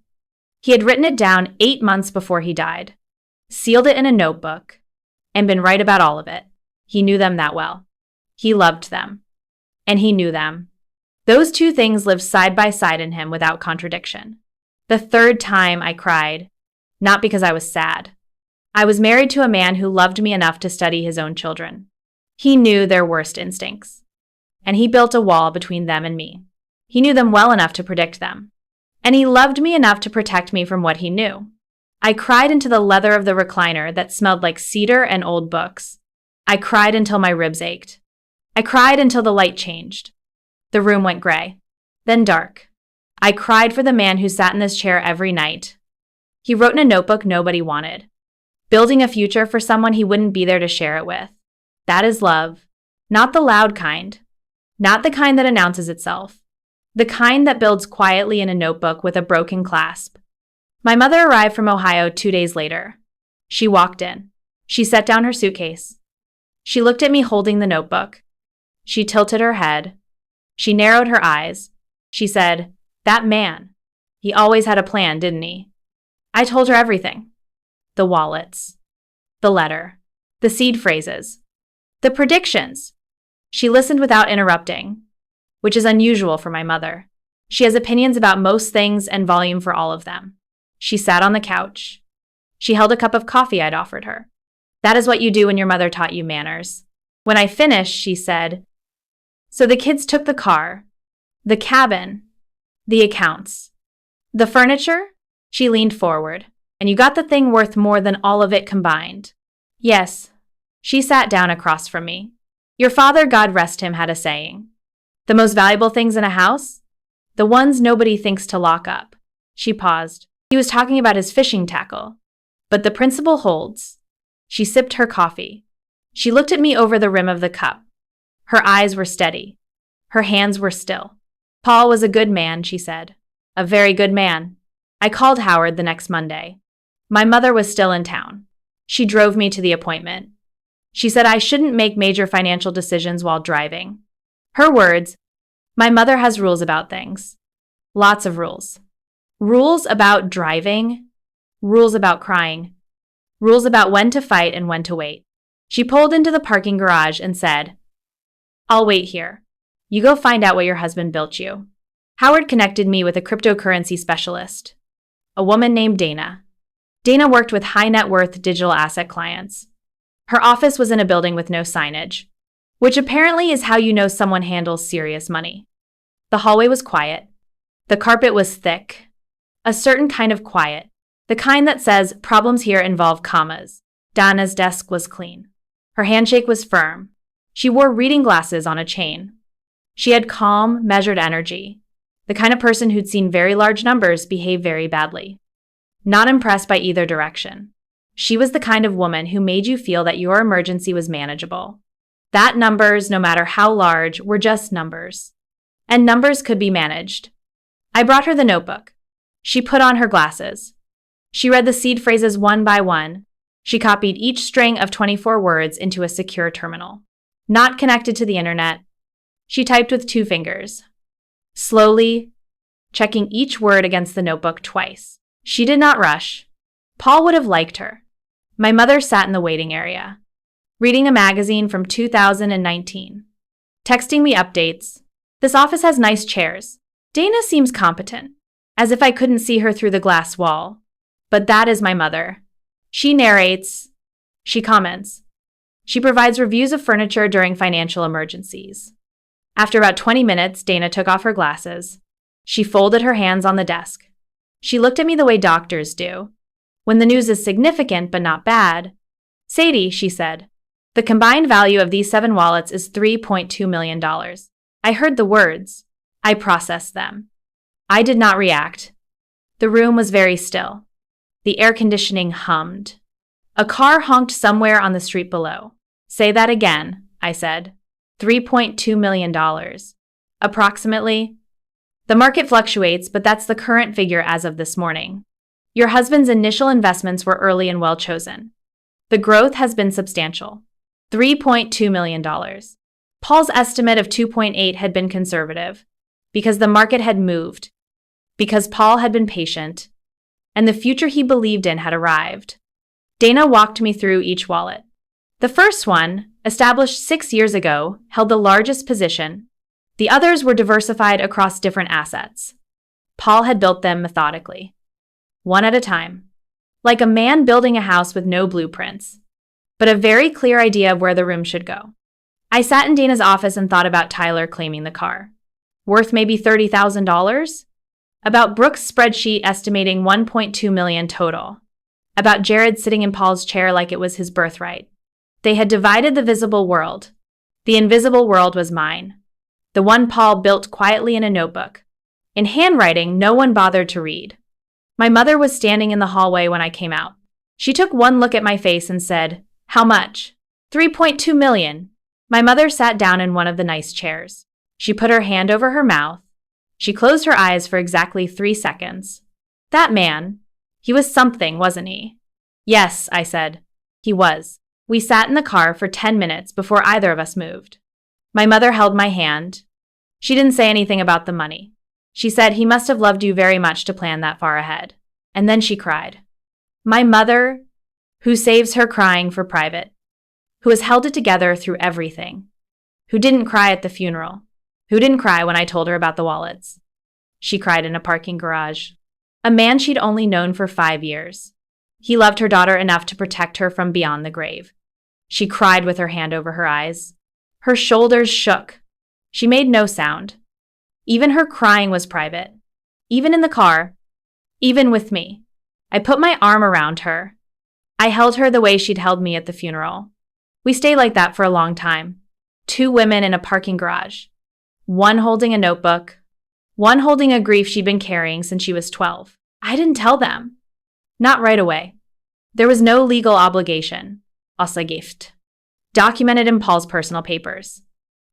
He had written it down 8 months before he died. Sealed it in a notebook. And been right about all of it. He knew them that well. He loved them. And he knew them. Those two things lived side by side in him without contradiction. The third time I cried, not because I was sad. I was married to a man who loved me enough to study his own children. He knew their worst instincts. And he built a wall between them and me. He knew them well enough to predict them. And he loved me enough to protect me from what he knew. I cried into the leather of the recliner that smelled like cedar and old books. I cried until my ribs ached. I cried until the light changed. The room went gray, then dark. I cried for the man who sat in this chair every night. He wrote in a notebook nobody wanted. Building a future for someone he wouldn't be there to share it with. That is love. Not the loud kind. Not the kind that announces itself. The kind that builds quietly in a notebook with a broken clasp. My mother arrived from Ohio 2 days later. She walked in. She set down her suitcase. She looked at me holding the notebook. She tilted her head. She narrowed her eyes. She said, "That man. He always had a plan, didn't he?" I told her everything. The wallets. The letter. The seed phrases. The predictions. She listened without interrupting, which is unusual for my mother. She has opinions about most things and volume for all of them. She sat on the couch. She held a cup of coffee I'd offered her. That is what you do when your mother taught you manners. When I finished, she said, "So the kids took the car, the cabin, the accounts, the furniture?" She leaned forward. "And you got the thing worth more than all of it combined." "Yes." She sat down across from me. "Your father, God rest him, had a saying. The most valuable things in a house? The ones nobody thinks to lock up." She paused. He was talking about his fishing tackle. "But the principle holds." She sipped her coffee. She looked at me over the rim of the cup. Her eyes were steady. Her hands were still. "Paul was a good man," she said. "A very good man." I called Howard the next Monday. My mother was still in town. She drove me to the appointment. She said I shouldn't make major financial decisions while driving. Her words, "My mother has rules about things. Lots of rules. Rules about driving. Rules about crying. Rules about when to fight and when to wait." She pulled into the parking garage and said, "I'll wait here. You go find out what your husband built you." Howard connected me with a cryptocurrency specialist, a woman named Dana. Dana worked with high net worth digital asset clients. Her office was in a building with no signage, which apparently is how you know someone handles serious money. The hallway was quiet. The carpet was thick. A certain kind of quiet. The kind that says problems here involve commas. Dana's desk was clean. Her handshake was firm. She wore reading glasses on a chain. She had calm, measured energy. The kind of person who'd seen very large numbers behave very badly. Not impressed by either direction. She was the kind of woman who made you feel that your emergency was manageable. That numbers, no matter how large, were just numbers. And numbers could be managed. I brought her the notebook. She put on her glasses. She read the seed phrases one by one. She copied each string of 24 words into a secure terminal. Not connected to the internet. She typed with 2 fingers. Slowly, checking each word against the notebook twice. She did not rush. Paul would have liked her. My mother sat in the waiting area, reading a magazine from 2019, texting me updates. This office has nice chairs. Dana seems competent, as if I couldn't see her through the glass wall. But that is my mother. She narrates. She comments. She provides reviews of furniture during financial emergencies. After about 20 minutes, Dana took off her glasses. She folded her hands on the desk. She looked at me the way doctors do. When the news is significant but not bad. Sadie, she said, the combined value of these 7 wallets is $3.2 million. I heard the words. I processed them. I did not react. The room was very still. The air conditioning hummed. A car honked somewhere on the street below. Say that again, I said. $3.2 million. Approximately. The market fluctuates, but that's the current figure as of this morning. Your husband's initial investments were early and well chosen. The growth has been substantial. $3.2 million. Paul's estimate of 2.8 had been conservative, because the market had moved, because Paul had been patient, and the future he believed in had arrived. Dana walked me through each wallet. The first one, established 6 years ago, held the largest position. The others were diversified across different assets. Paul had built them methodically, one at a time, like a man building a house with no blueprints, but a very clear idea of where the room should go. I sat in Dana's office and thought about Tyler claiming the car. Worth maybe $30,000? About Brooke's spreadsheet estimating $1.2 million total. About Jared sitting in Paul's chair like it was his birthright. They had divided the visible world. The invisible world was mine. The one Paul built quietly in a notebook. In handwriting no one bothered to read. My mother was standing in the hallway when I came out. She took one look at my face and said, "How much?" $3.2 million. My mother sat down in one of the nice chairs. She put her hand over her mouth. She closed her eyes for exactly 3 seconds. That man, he was something, wasn't he? Yes, I said. He was. We sat in the car for 10 minutes before either of us moved. My mother held my hand. She didn't say anything about the money. She said he must have loved you very much to plan that far ahead. And then she cried. My mother, who saves her crying for private, who has held it together through everything, who didn't cry at the funeral, who didn't cry when I told her about the wallets. She cried in a parking garage. A man she'd only known for 5 years. He loved her daughter enough to protect her from beyond the grave. She cried with her hand over her eyes. Her shoulders shook. She made no sound. Even her crying was private. Even in the car. Even with me. I put my arm around her. I held her the way she'd held me at the funeral. We stayed like that for a long time. 2 women in a parking garage. One holding a notebook. One holding a grief she'd been carrying since she was 12. I didn't tell them. Not right away. There was no legal obligation. Auslagift. Documented in Paul's personal papers.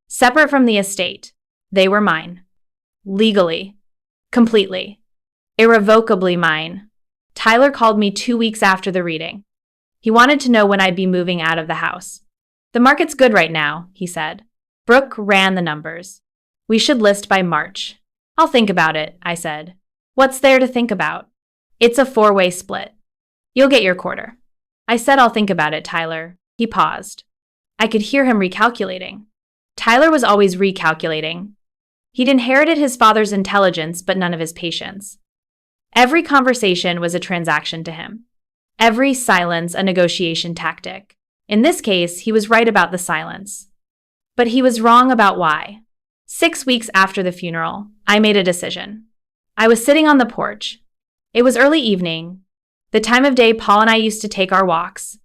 Separate from the estate. They were mine. Legally. Completely. Irrevocably mine. Tyler called me 2 weeks after the reading. He wanted to know when I'd be moving out of the house. The market's good right now, he said. Brooke ran the numbers. We should list by March. I'll think about it, I said. What's there to think about? It's a 4-way split. You'll get your quarter. I said I'll think about it, Tyler. He paused. I could hear him recalculating. Tyler was always recalculating. He'd inherited his father's intelligence, but none of his patience. Every conversation was a transaction to him. Every silence a negotiation tactic. In this case, he was right about the silence. But he was wrong about why. 6 weeks after the funeral, I made a decision. I was sitting on the porch. It was early evening, the time of day Paul and I used to take our walks.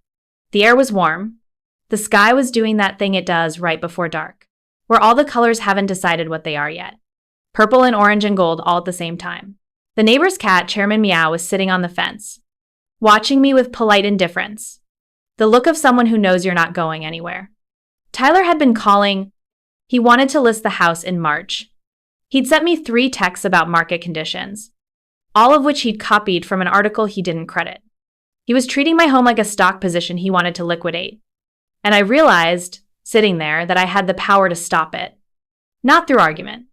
The air was warm. The sky was doing that thing it does right before dark, where all the colors haven't decided what they are yet. Purple and orange and gold all at the same time. The neighbor's cat, Chairman Meow, was sitting on the fence, watching me with polite indifference. The look of someone who knows you're not going anywhere. Tyler had been calling. He wanted to list the house in March. He'd sent me 3 texts about market conditions, all of which he'd copied from an article he didn't credit. He was treating my home like a stock position he wanted to liquidate. And I realized, sitting there, that I had the power to stop it. Not through argument,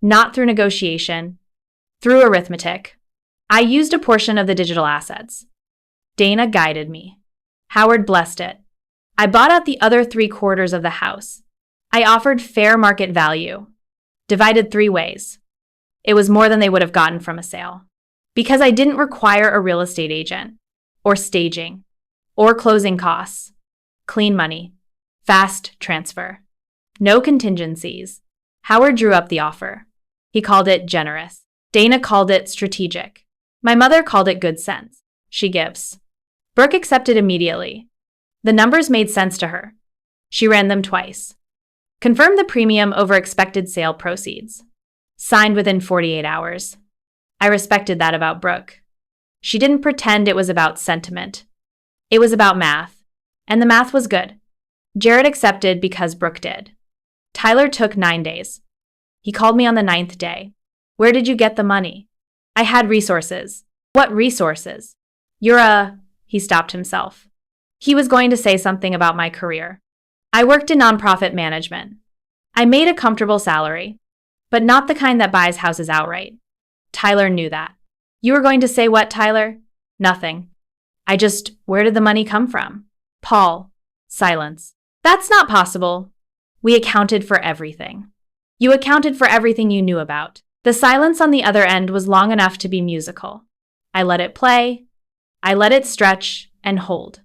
not through negotiation, through arithmetic. I used a portion of the digital assets. Dana guided me. Howard blessed it. I bought out the other 3/4 of the house. I offered fair market value, divided 3 ways. It was more than they would have gotten from a sale. Because I didn't require a real estate agent, or staging, or closing costs. Clean money. Fast transfer. No contingencies. Howard drew up the offer. He called it generous. Dana called it strategic. My mother called it good sense. She gives. Brooke accepted immediately. The numbers made sense to her. She ran them twice. Confirmed the premium over expected sale proceeds. Signed within 48 hours. I respected that about Brooke. She didn't pretend it was about sentiment. It was about math. And the math was good. Jared accepted because Brooke did. Tyler took 9 days. He called me on the 9th day. Where did you get the money? I had resources. What resources? He stopped himself. He was going to say something about my career. I worked in nonprofit management. I made a comfortable salary, but not the kind that buys houses outright. Tyler knew that. You were going to say what, Tyler? Nothing. Where did the money come from? Paul. Silence. That's not possible. We accounted for everything. You accounted for everything you knew about. The silence on the other end was long enough to be musical. I let it play. I let it stretch and hold.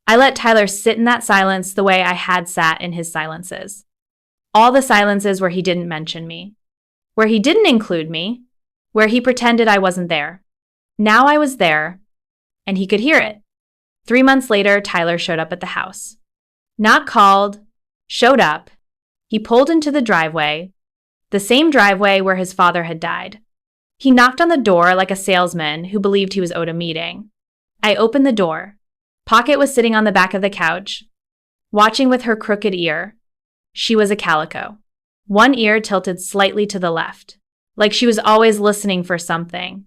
I let Tyler sit in that silence the way I had sat in his silences. All the silences where he didn't mention me, where he didn't include me, where he pretended I wasn't there. Now I was there, and he could hear it. 3 months later, Tyler showed up at the house. Not called, showed up. He pulled into the driveway, the same driveway where his father had died. He knocked on the door like a salesman who believed he was owed a meeting. I opened the door. Pocket was sitting on the back of the couch, watching with her crooked ear. She was a calico. One ear tilted slightly to the left, like she was always listening for something.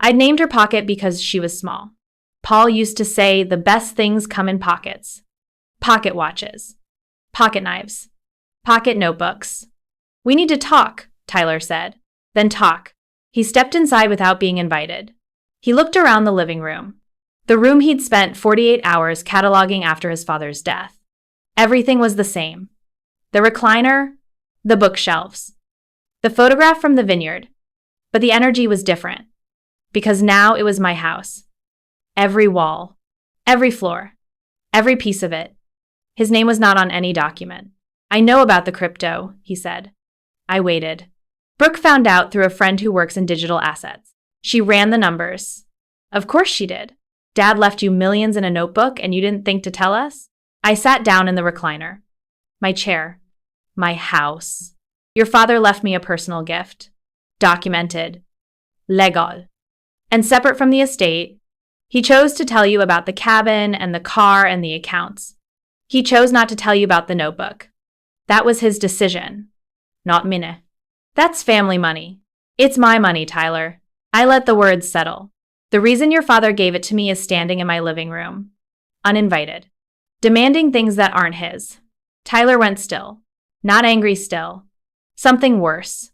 I'd named her Pocket because she was small. Paul used to say the best things come in pockets. Pocket watches, pocket knives, pocket notebooks. We need to talk, Tyler said. Then talk. He stepped inside without being invited. He looked around the living room, the room he'd spent 48 hours cataloging after his father's death. Everything was the same. The recliner, the bookshelves, the photograph from the vineyard. But the energy was different, because now it was my house. Every wall, every floor, every piece of it. His name was not on any document. I know about the crypto, he said. I waited. Brooke found out through a friend who works in digital assets. She ran the numbers. Of course she did. Dad left you millions in a notebook and you didn't think to tell us? I sat down in the recliner. My chair. My house. Your father left me a personal gift. Documented. Legal. And separate from the estate, he chose to tell you about the cabin and the car and the accounts. He chose not to tell you about the notebook. That was his decision, not mine. That's family money. It's my money, Tyler. I let the words settle. The reason your father gave it to me is standing in my living room, uninvited, demanding things that aren't his. Tyler went still, not angry still. Something worse.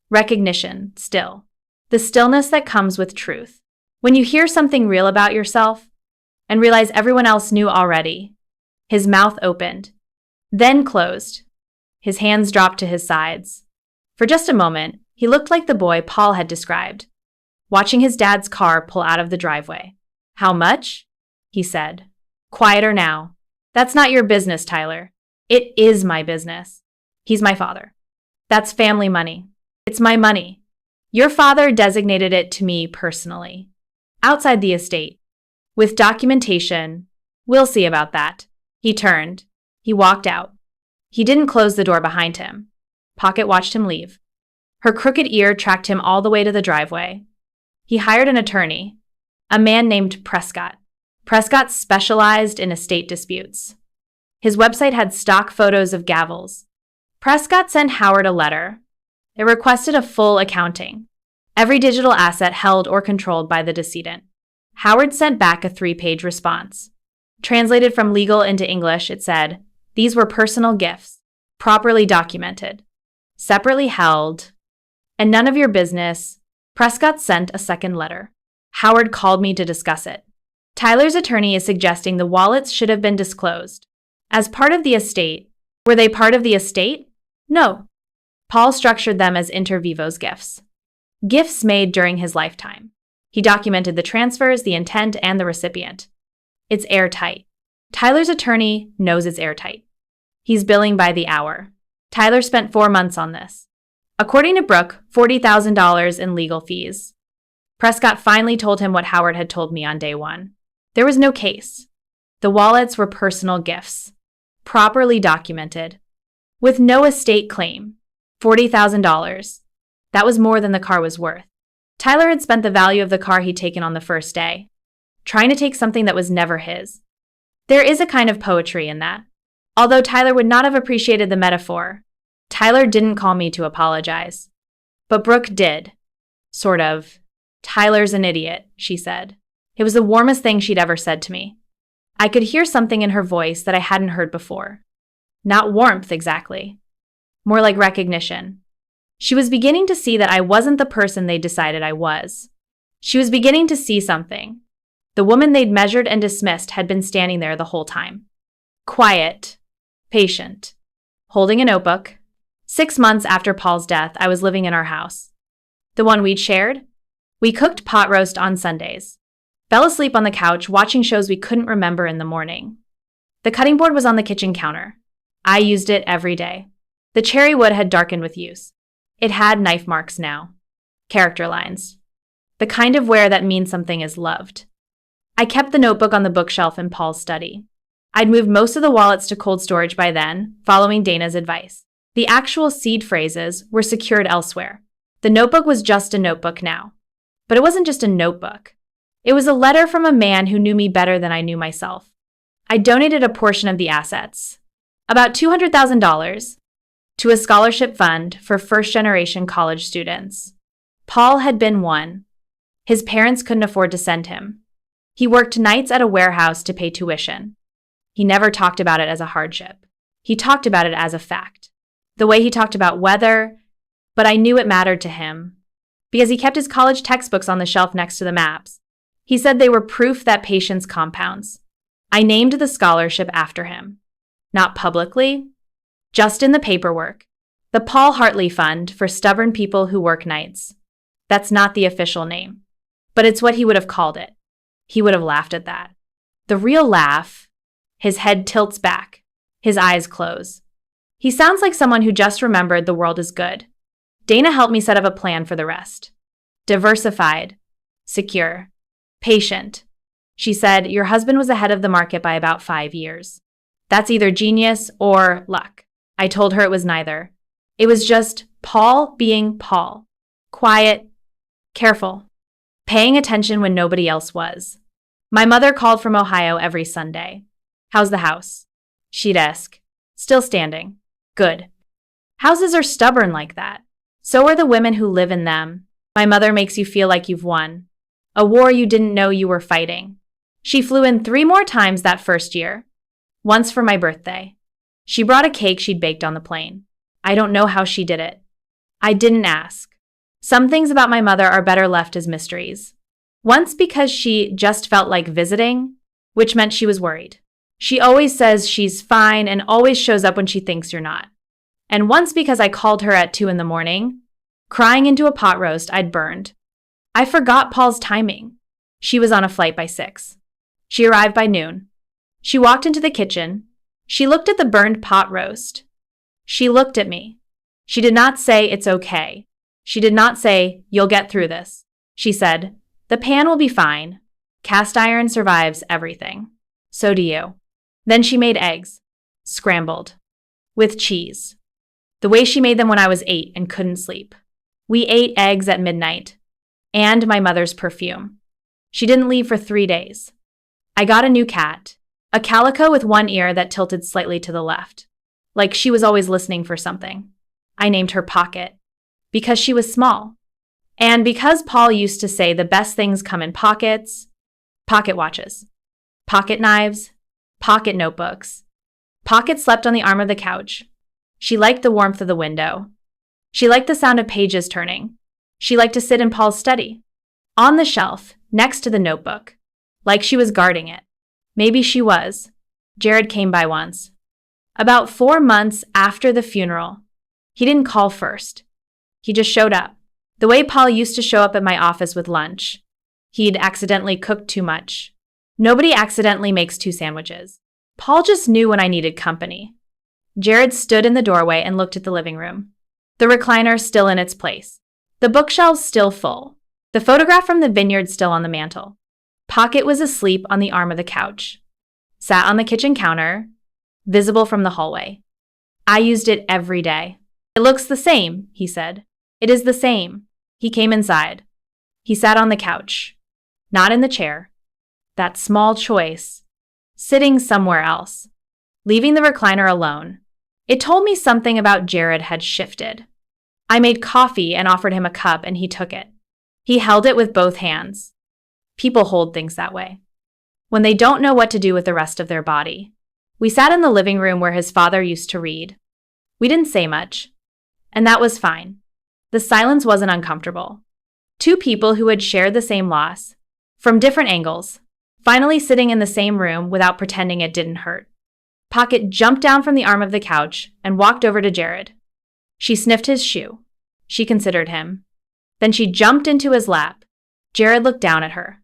Recognition still. The stillness that comes with truth. When you hear something real about yourself and realize everyone else knew already. His mouth opened, then closed. His hands dropped to his sides. For just a moment, he looked like the boy Paul had described, watching his dad's car pull out of the driveway. How much? He said. Quieter now. That's not your business, Tyler. It is my business. He's my father. That's family money. It's my money. Your father designated it to me personally, outside the estate, with documentation. We'll see about that. He turned. He walked out. He didn't close the door behind him. Pocket watched him leave. Her crooked ear tracked him all the way to the driveway. He hired an attorney, a man named Prescott. Prescott specialized in estate disputes. His website had stock photos of gavels. Prescott sent Howard a letter. It requested a full accounting, every digital asset held or controlled by the decedent. Howard sent back a 3-page response. Translated from legal into English, it said, "These were personal gifts, properly documented, separately held, and none of your business." Prescott sent a second letter. Howard called me to discuss it. Tyler's attorney is suggesting the wallets should have been disclosed. As part of the estate. Were they part of the estate? No. Paul structured them as inter vivos gifts. Gifts made during his lifetime. He documented the transfers, the intent, and the recipient. It's airtight. Tyler's attorney knows it's airtight. He's billing by the hour. Tyler spent 4 months on this. According to Brooke, $40,000 in legal fees. Prescott finally told him what Howard had told me on day 1. There was no case. The wallets were personal gifts, properly documented, with no estate claim. $40,000. That was more than the car was worth. Tyler had spent the value of the car he'd taken on the first day, trying to take something that was never his. There is a kind of poetry in that. Although Tyler would not have appreciated the metaphor, Tyler didn't call me to apologize. But Brooke did. Sort of. "Tyler's an idiot," she said. It was the warmest thing she'd ever said to me. I could hear something in her voice that I hadn't heard before. Not warmth, exactly. More like recognition. She was beginning to see that I wasn't the person they'd decided I was. She was beginning to see something. The woman they'd measured and dismissed had been standing there the whole time. Quiet. Patient. Holding a notebook. 6 months after Paul's death, I was living in our house. The one we'd shared? We cooked pot roast on Sundays. Fell asleep on the couch, watching shows we couldn't remember in the morning. The cutting board was on the kitchen counter. I used it every day. The cherry wood had darkened with use. It had knife marks now. Character lines. The kind of wear that means something is loved. I kept the notebook on the bookshelf in Paul's study. I'd moved most of the wallets to cold storage by then, following Dana's advice. The actual seed phrases were secured elsewhere. The notebook was just a notebook now. But it wasn't just a notebook. It was a letter from a man who knew me better than I knew myself. I donated a portion of the assets, about $200,000, to a scholarship fund for first-generation college students. Paul had been one. His parents couldn't afford to send him. He worked nights at a warehouse to pay tuition. He never talked about it as a hardship. He talked about it as a fact. The way he talked about weather, but I knew it mattered to him, because he kept his college textbooks on the shelf next to the maps. He said they were proof that patience compounds. I named the scholarship after him. Not publicly, just in the paperwork. The Paul Hartley Fund for Stubborn People Who Work Nights. That's not the official name, but it's what he would have called it. He would have laughed at that. The real laugh. His head tilts back. His eyes close. He sounds like someone who just remembered the world is good. Dana helped me set up a plan for the rest. Diversified. Secure. Patient. She said, your husband was ahead of the market by about 5 years. That's either genius or luck. I told her it was neither. It was just Paul being Paul. Quiet. Careful. Paying attention when nobody else was. My mother called from Ohio every Sunday. How's the house? She'd ask. Still standing. Good. Houses are stubborn like that. So are the women who live in them. My mother makes you feel like you've won. A war you didn't know you were fighting. She flew in 3 more times that first year. Once for my birthday. She brought a cake she'd baked on the plane. I don't know how she did it. I didn't ask. Some things about my mother are better left as mysteries. Once because she just felt like visiting, which meant she was worried. She always says she's fine and always shows up when she thinks you're not. And once because I called her at 2 a.m, crying into a pot roast I'd burned. I forgot Paul's timing. She was on a flight by 6. She arrived by noon. She walked into the kitchen. She looked at the burned pot roast. She looked at me. She did not say, it's okay. She did not say, you'll get through this. She said, the pan will be fine. Cast iron survives everything. So do you. Then she made eggs. Scrambled. With cheese. The way she made them when I was 8 and couldn't sleep. We ate eggs at midnight. And my mother's perfume. She didn't leave for 3 days. I got a new cat. a calico with one ear that tilted slightly to the left, like she was always listening for something. I named her Pocket, because she was small. And because Paul used to say the best things come in pockets, pocket watches, pocket knives, pocket notebooks. Pocket slept on the arm of the couch. She liked the warmth of the window. She liked the sound of pages turning. She liked to sit in Paul's study, on the shelf, next to the notebook, like she was guarding it. Maybe she was. Jared came by once. About 4 months after the funeral. He didn't call first. He just showed up. The way Paul used to show up at my office with lunch. He'd accidentally cooked too much. Nobody accidentally makes 2 sandwiches. Paul just knew when I needed company. Jared stood in the doorway and looked at the living room. The recliner still in its place. The bookshelves still full. The photograph from the vineyard still on the mantel. Pocket was asleep on the arm of the couch. Sat on the kitchen counter, visible from the hallway. I used it every day. It looks the same, he said. It is the same. He came inside. He sat on the couch. Not in the chair. That small choice. Sitting somewhere else. Leaving the recliner alone. It told me something about Jared had shifted. I made coffee and offered him a cup, and he took it. He held it with both hands. People hold things that way, when they don't know what to do with the rest of their body. We sat in the living room where his father used to read. We didn't say much, and that was fine. The silence wasn't uncomfortable. 2 people who had shared the same loss, from different angles, finally sitting in the same room without pretending it didn't hurt. Pocket jumped down from the arm of the couch and walked over to Jared. She sniffed his shoe. She considered him. Then she jumped into his lap. Jared looked down at her.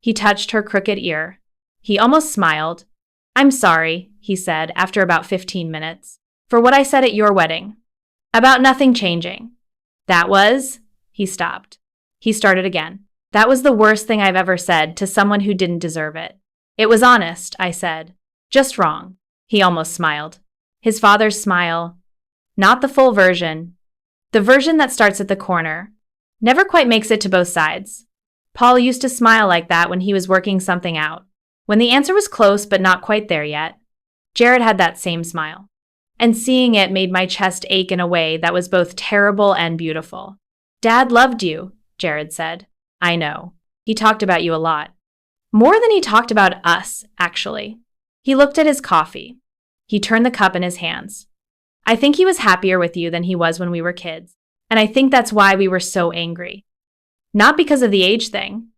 He touched her crooked ear. He almost smiled. "I'm sorry," he said after about 15 minutes, "for what I said at your wedding. About nothing changing. That was..." He stopped. He started again. "That was the worst thing I've ever said to someone who didn't deserve it. It was honest," I said. "Just wrong." He almost smiled. His father's smile. Not the full version. The version that starts at the corner. Never quite makes it to both sides. Paul used to smile like that when he was working something out. When the answer was close but not quite there yet. Jared had that same smile. And seeing it made my chest ache in a way that was both terrible and beautiful. "Dad loved you," Jared said. "I know. He talked about you a lot. More than he talked about us, actually." He looked at his coffee. He turned the cup in his hands. "I think he was happier with you than he was when we were kids. And I think that's why we were so angry. Not because of the age thing.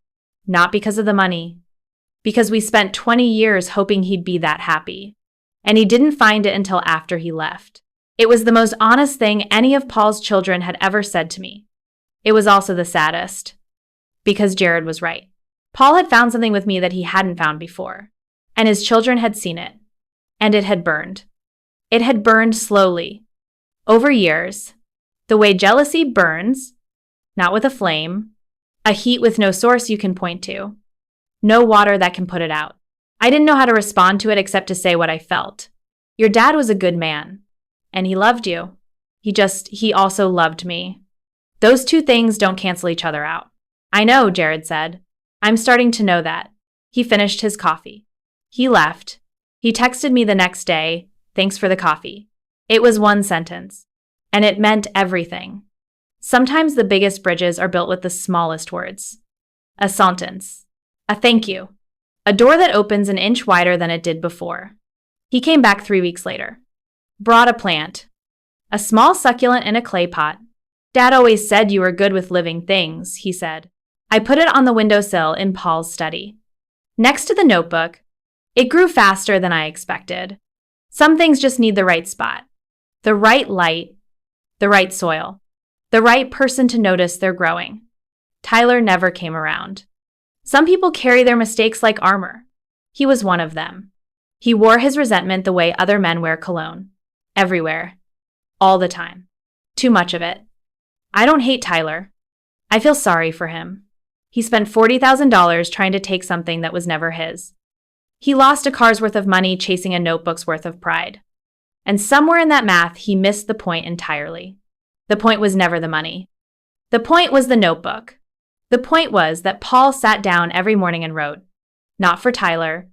Not because of the money. Because we spent 20 years hoping he'd be that happy. And he didn't find it until after he left. It was the most honest thing any of Paul's children had ever said to me. It was also the saddest. Because Jared was right. Paul had found something with me that he hadn't found before. And his children had seen it. And it had burned. It had burned slowly. Over years. The way jealousy burns. Not with a flame. A heat with no source you can point to. No water that can put it out. I didn't know how to respond to it except to say what I felt. Your dad was a good man. And he loved you. He also loved me. Those 2 things don't cancel each other out. I know, Jared said. I'm starting to know that. He finished his coffee. He left. He texted me the next day, "Thanks for the coffee." It was 1 sentence. And it meant everything. Sometimes the biggest bridges are built with the smallest words. A sentence. A thank you. A door that opens an inch wider than it did before. He came back 3 weeks later. Brought a plant. A small succulent in a clay pot. "Dad always said you were good with living things," he said. I put it on the windowsill in Paul's study. Next to the notebook. It grew faster than I expected. Some things just need the right spot. The right light. The right soil. The right person to notice they're growing. Tyler never came around. Some people carry their mistakes like armor. He was one of them. He wore his resentment the way other men wear cologne. Everywhere. All the time. Too much of it. I don't hate Tyler. I feel sorry for him. He spent $40,000 trying to take something that was never his. He lost a car's worth of money chasing a notebook's worth of pride. And somewhere in that math, he missed the point entirely. The point was never the money. The point was the notebook. The point was that Paul sat down every morning and wrote. Not for Tyler.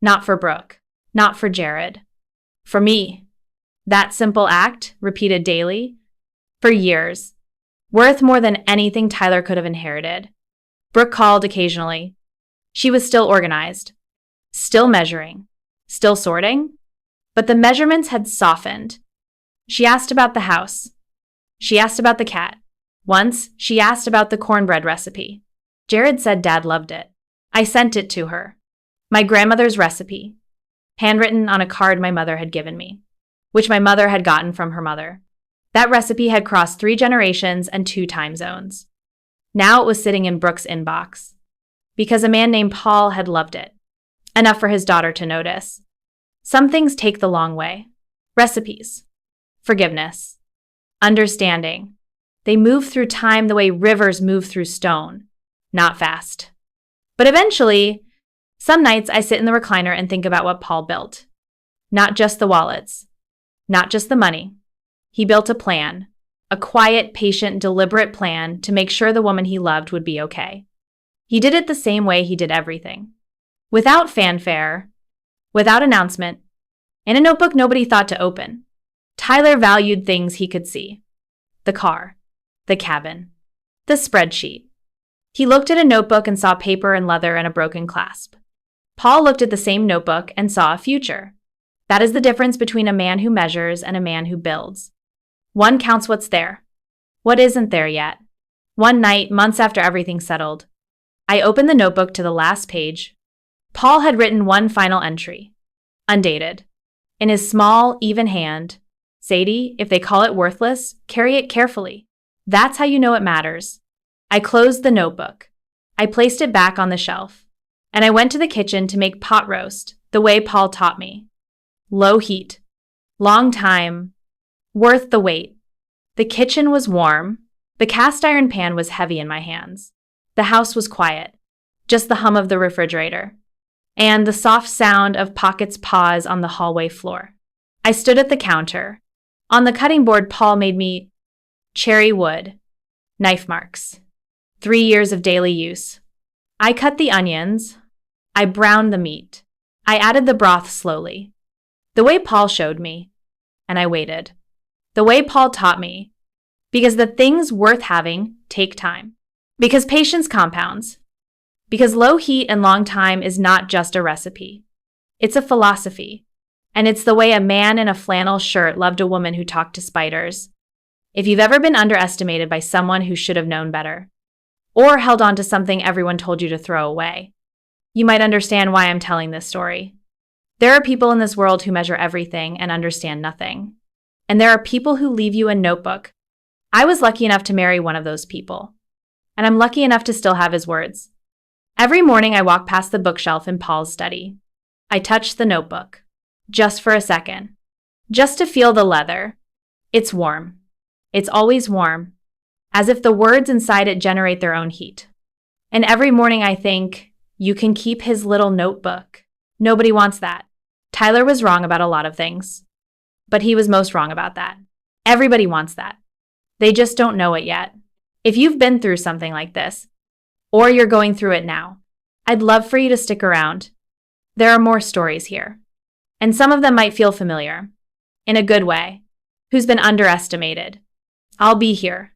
Not for Brooke. Not for Jared. For me. That simple act, repeated daily, for years, worth more than anything Tyler could have inherited. Brooke called occasionally. She was still organized, still measuring, still sorting, but the measurements had softened. She asked about the house. She asked about the cat. Once, she asked about the cornbread recipe. Jared said Dad loved it. I sent it to her. My grandmother's recipe, handwritten on a card my mother had given me, which my mother had gotten from her mother. That recipe had crossed 3 generations and 2 time zones. Now it was sitting in Brooke's inbox, because a man named Paul had loved it, enough for his daughter to notice. Some things take the long way. Recipes, forgiveness, understanding. They move through time the way rivers move through stone, not fast. But eventually, some nights I sit in the recliner and think about what Paul built. Not just the wallets, not just the money. He built a plan, a quiet, patient, deliberate plan to make sure the woman he loved would be okay. He did it the same way he did everything. Without fanfare, without announcement, in a notebook nobody thought to open. Tyler valued things he could see. The car, the cabin, the spreadsheet. He looked at a notebook and saw paper and leather and a broken clasp. Paul looked at the same notebook and saw a future. That is the difference between a man who measures and a man who builds. One counts what's there. What isn't there yet? One night, months after everything settled, I opened the notebook to the last page. Paul had written one final entry, undated. In his small, even hand, Sadie, if they call it worthless, carry it carefully. That's how you know it matters. I closed the notebook. I placed it back on the shelf, and I went to the kitchen to make pot roast the way Paul taught me. Low heat, long time, worth the wait. The kitchen was warm. The cast iron pan was heavy in my hands. The house was quiet, just the hum of the refrigerator, and the soft sound of Pocket's paws on the hallway floor. I stood at the counter. On the cutting board, Paul made me cherry wood, knife marks, 3 years of daily use. I cut the onions. I browned the meat. I added the broth slowly, the way Paul showed me, and I waited. The way Paul taught me, because the things worth having take time. Because patience compounds. Because low heat and long time is not just a recipe. It's a philosophy. And it's the way a man in a flannel shirt loved a woman who talked to spiders. If you've ever been underestimated by someone who should have known better, or held on to something everyone told you to throw away, you might understand why I'm telling this story. There are people in this world who measure everything and understand nothing. And there are people who leave you a notebook. I was lucky enough to marry one of those people. And I'm lucky enough to still have his words. Every morning I walk past the bookshelf in Paul's study. I touch the notebook, just for a second, just to feel the leather. It's warm. It's always warm, as if the words inside it generate their own heat. And every morning I think, you can keep his little notebook. Nobody wants that. Tyler was wrong about a lot of things, but he was most wrong about that. Everybody wants that. They just don't know it yet. If you've been through something like this, or you're going through it now, I'd love for you to stick around. There are more stories here, and some of them might feel familiar, in a good way. Who's been underestimated? I'll be here,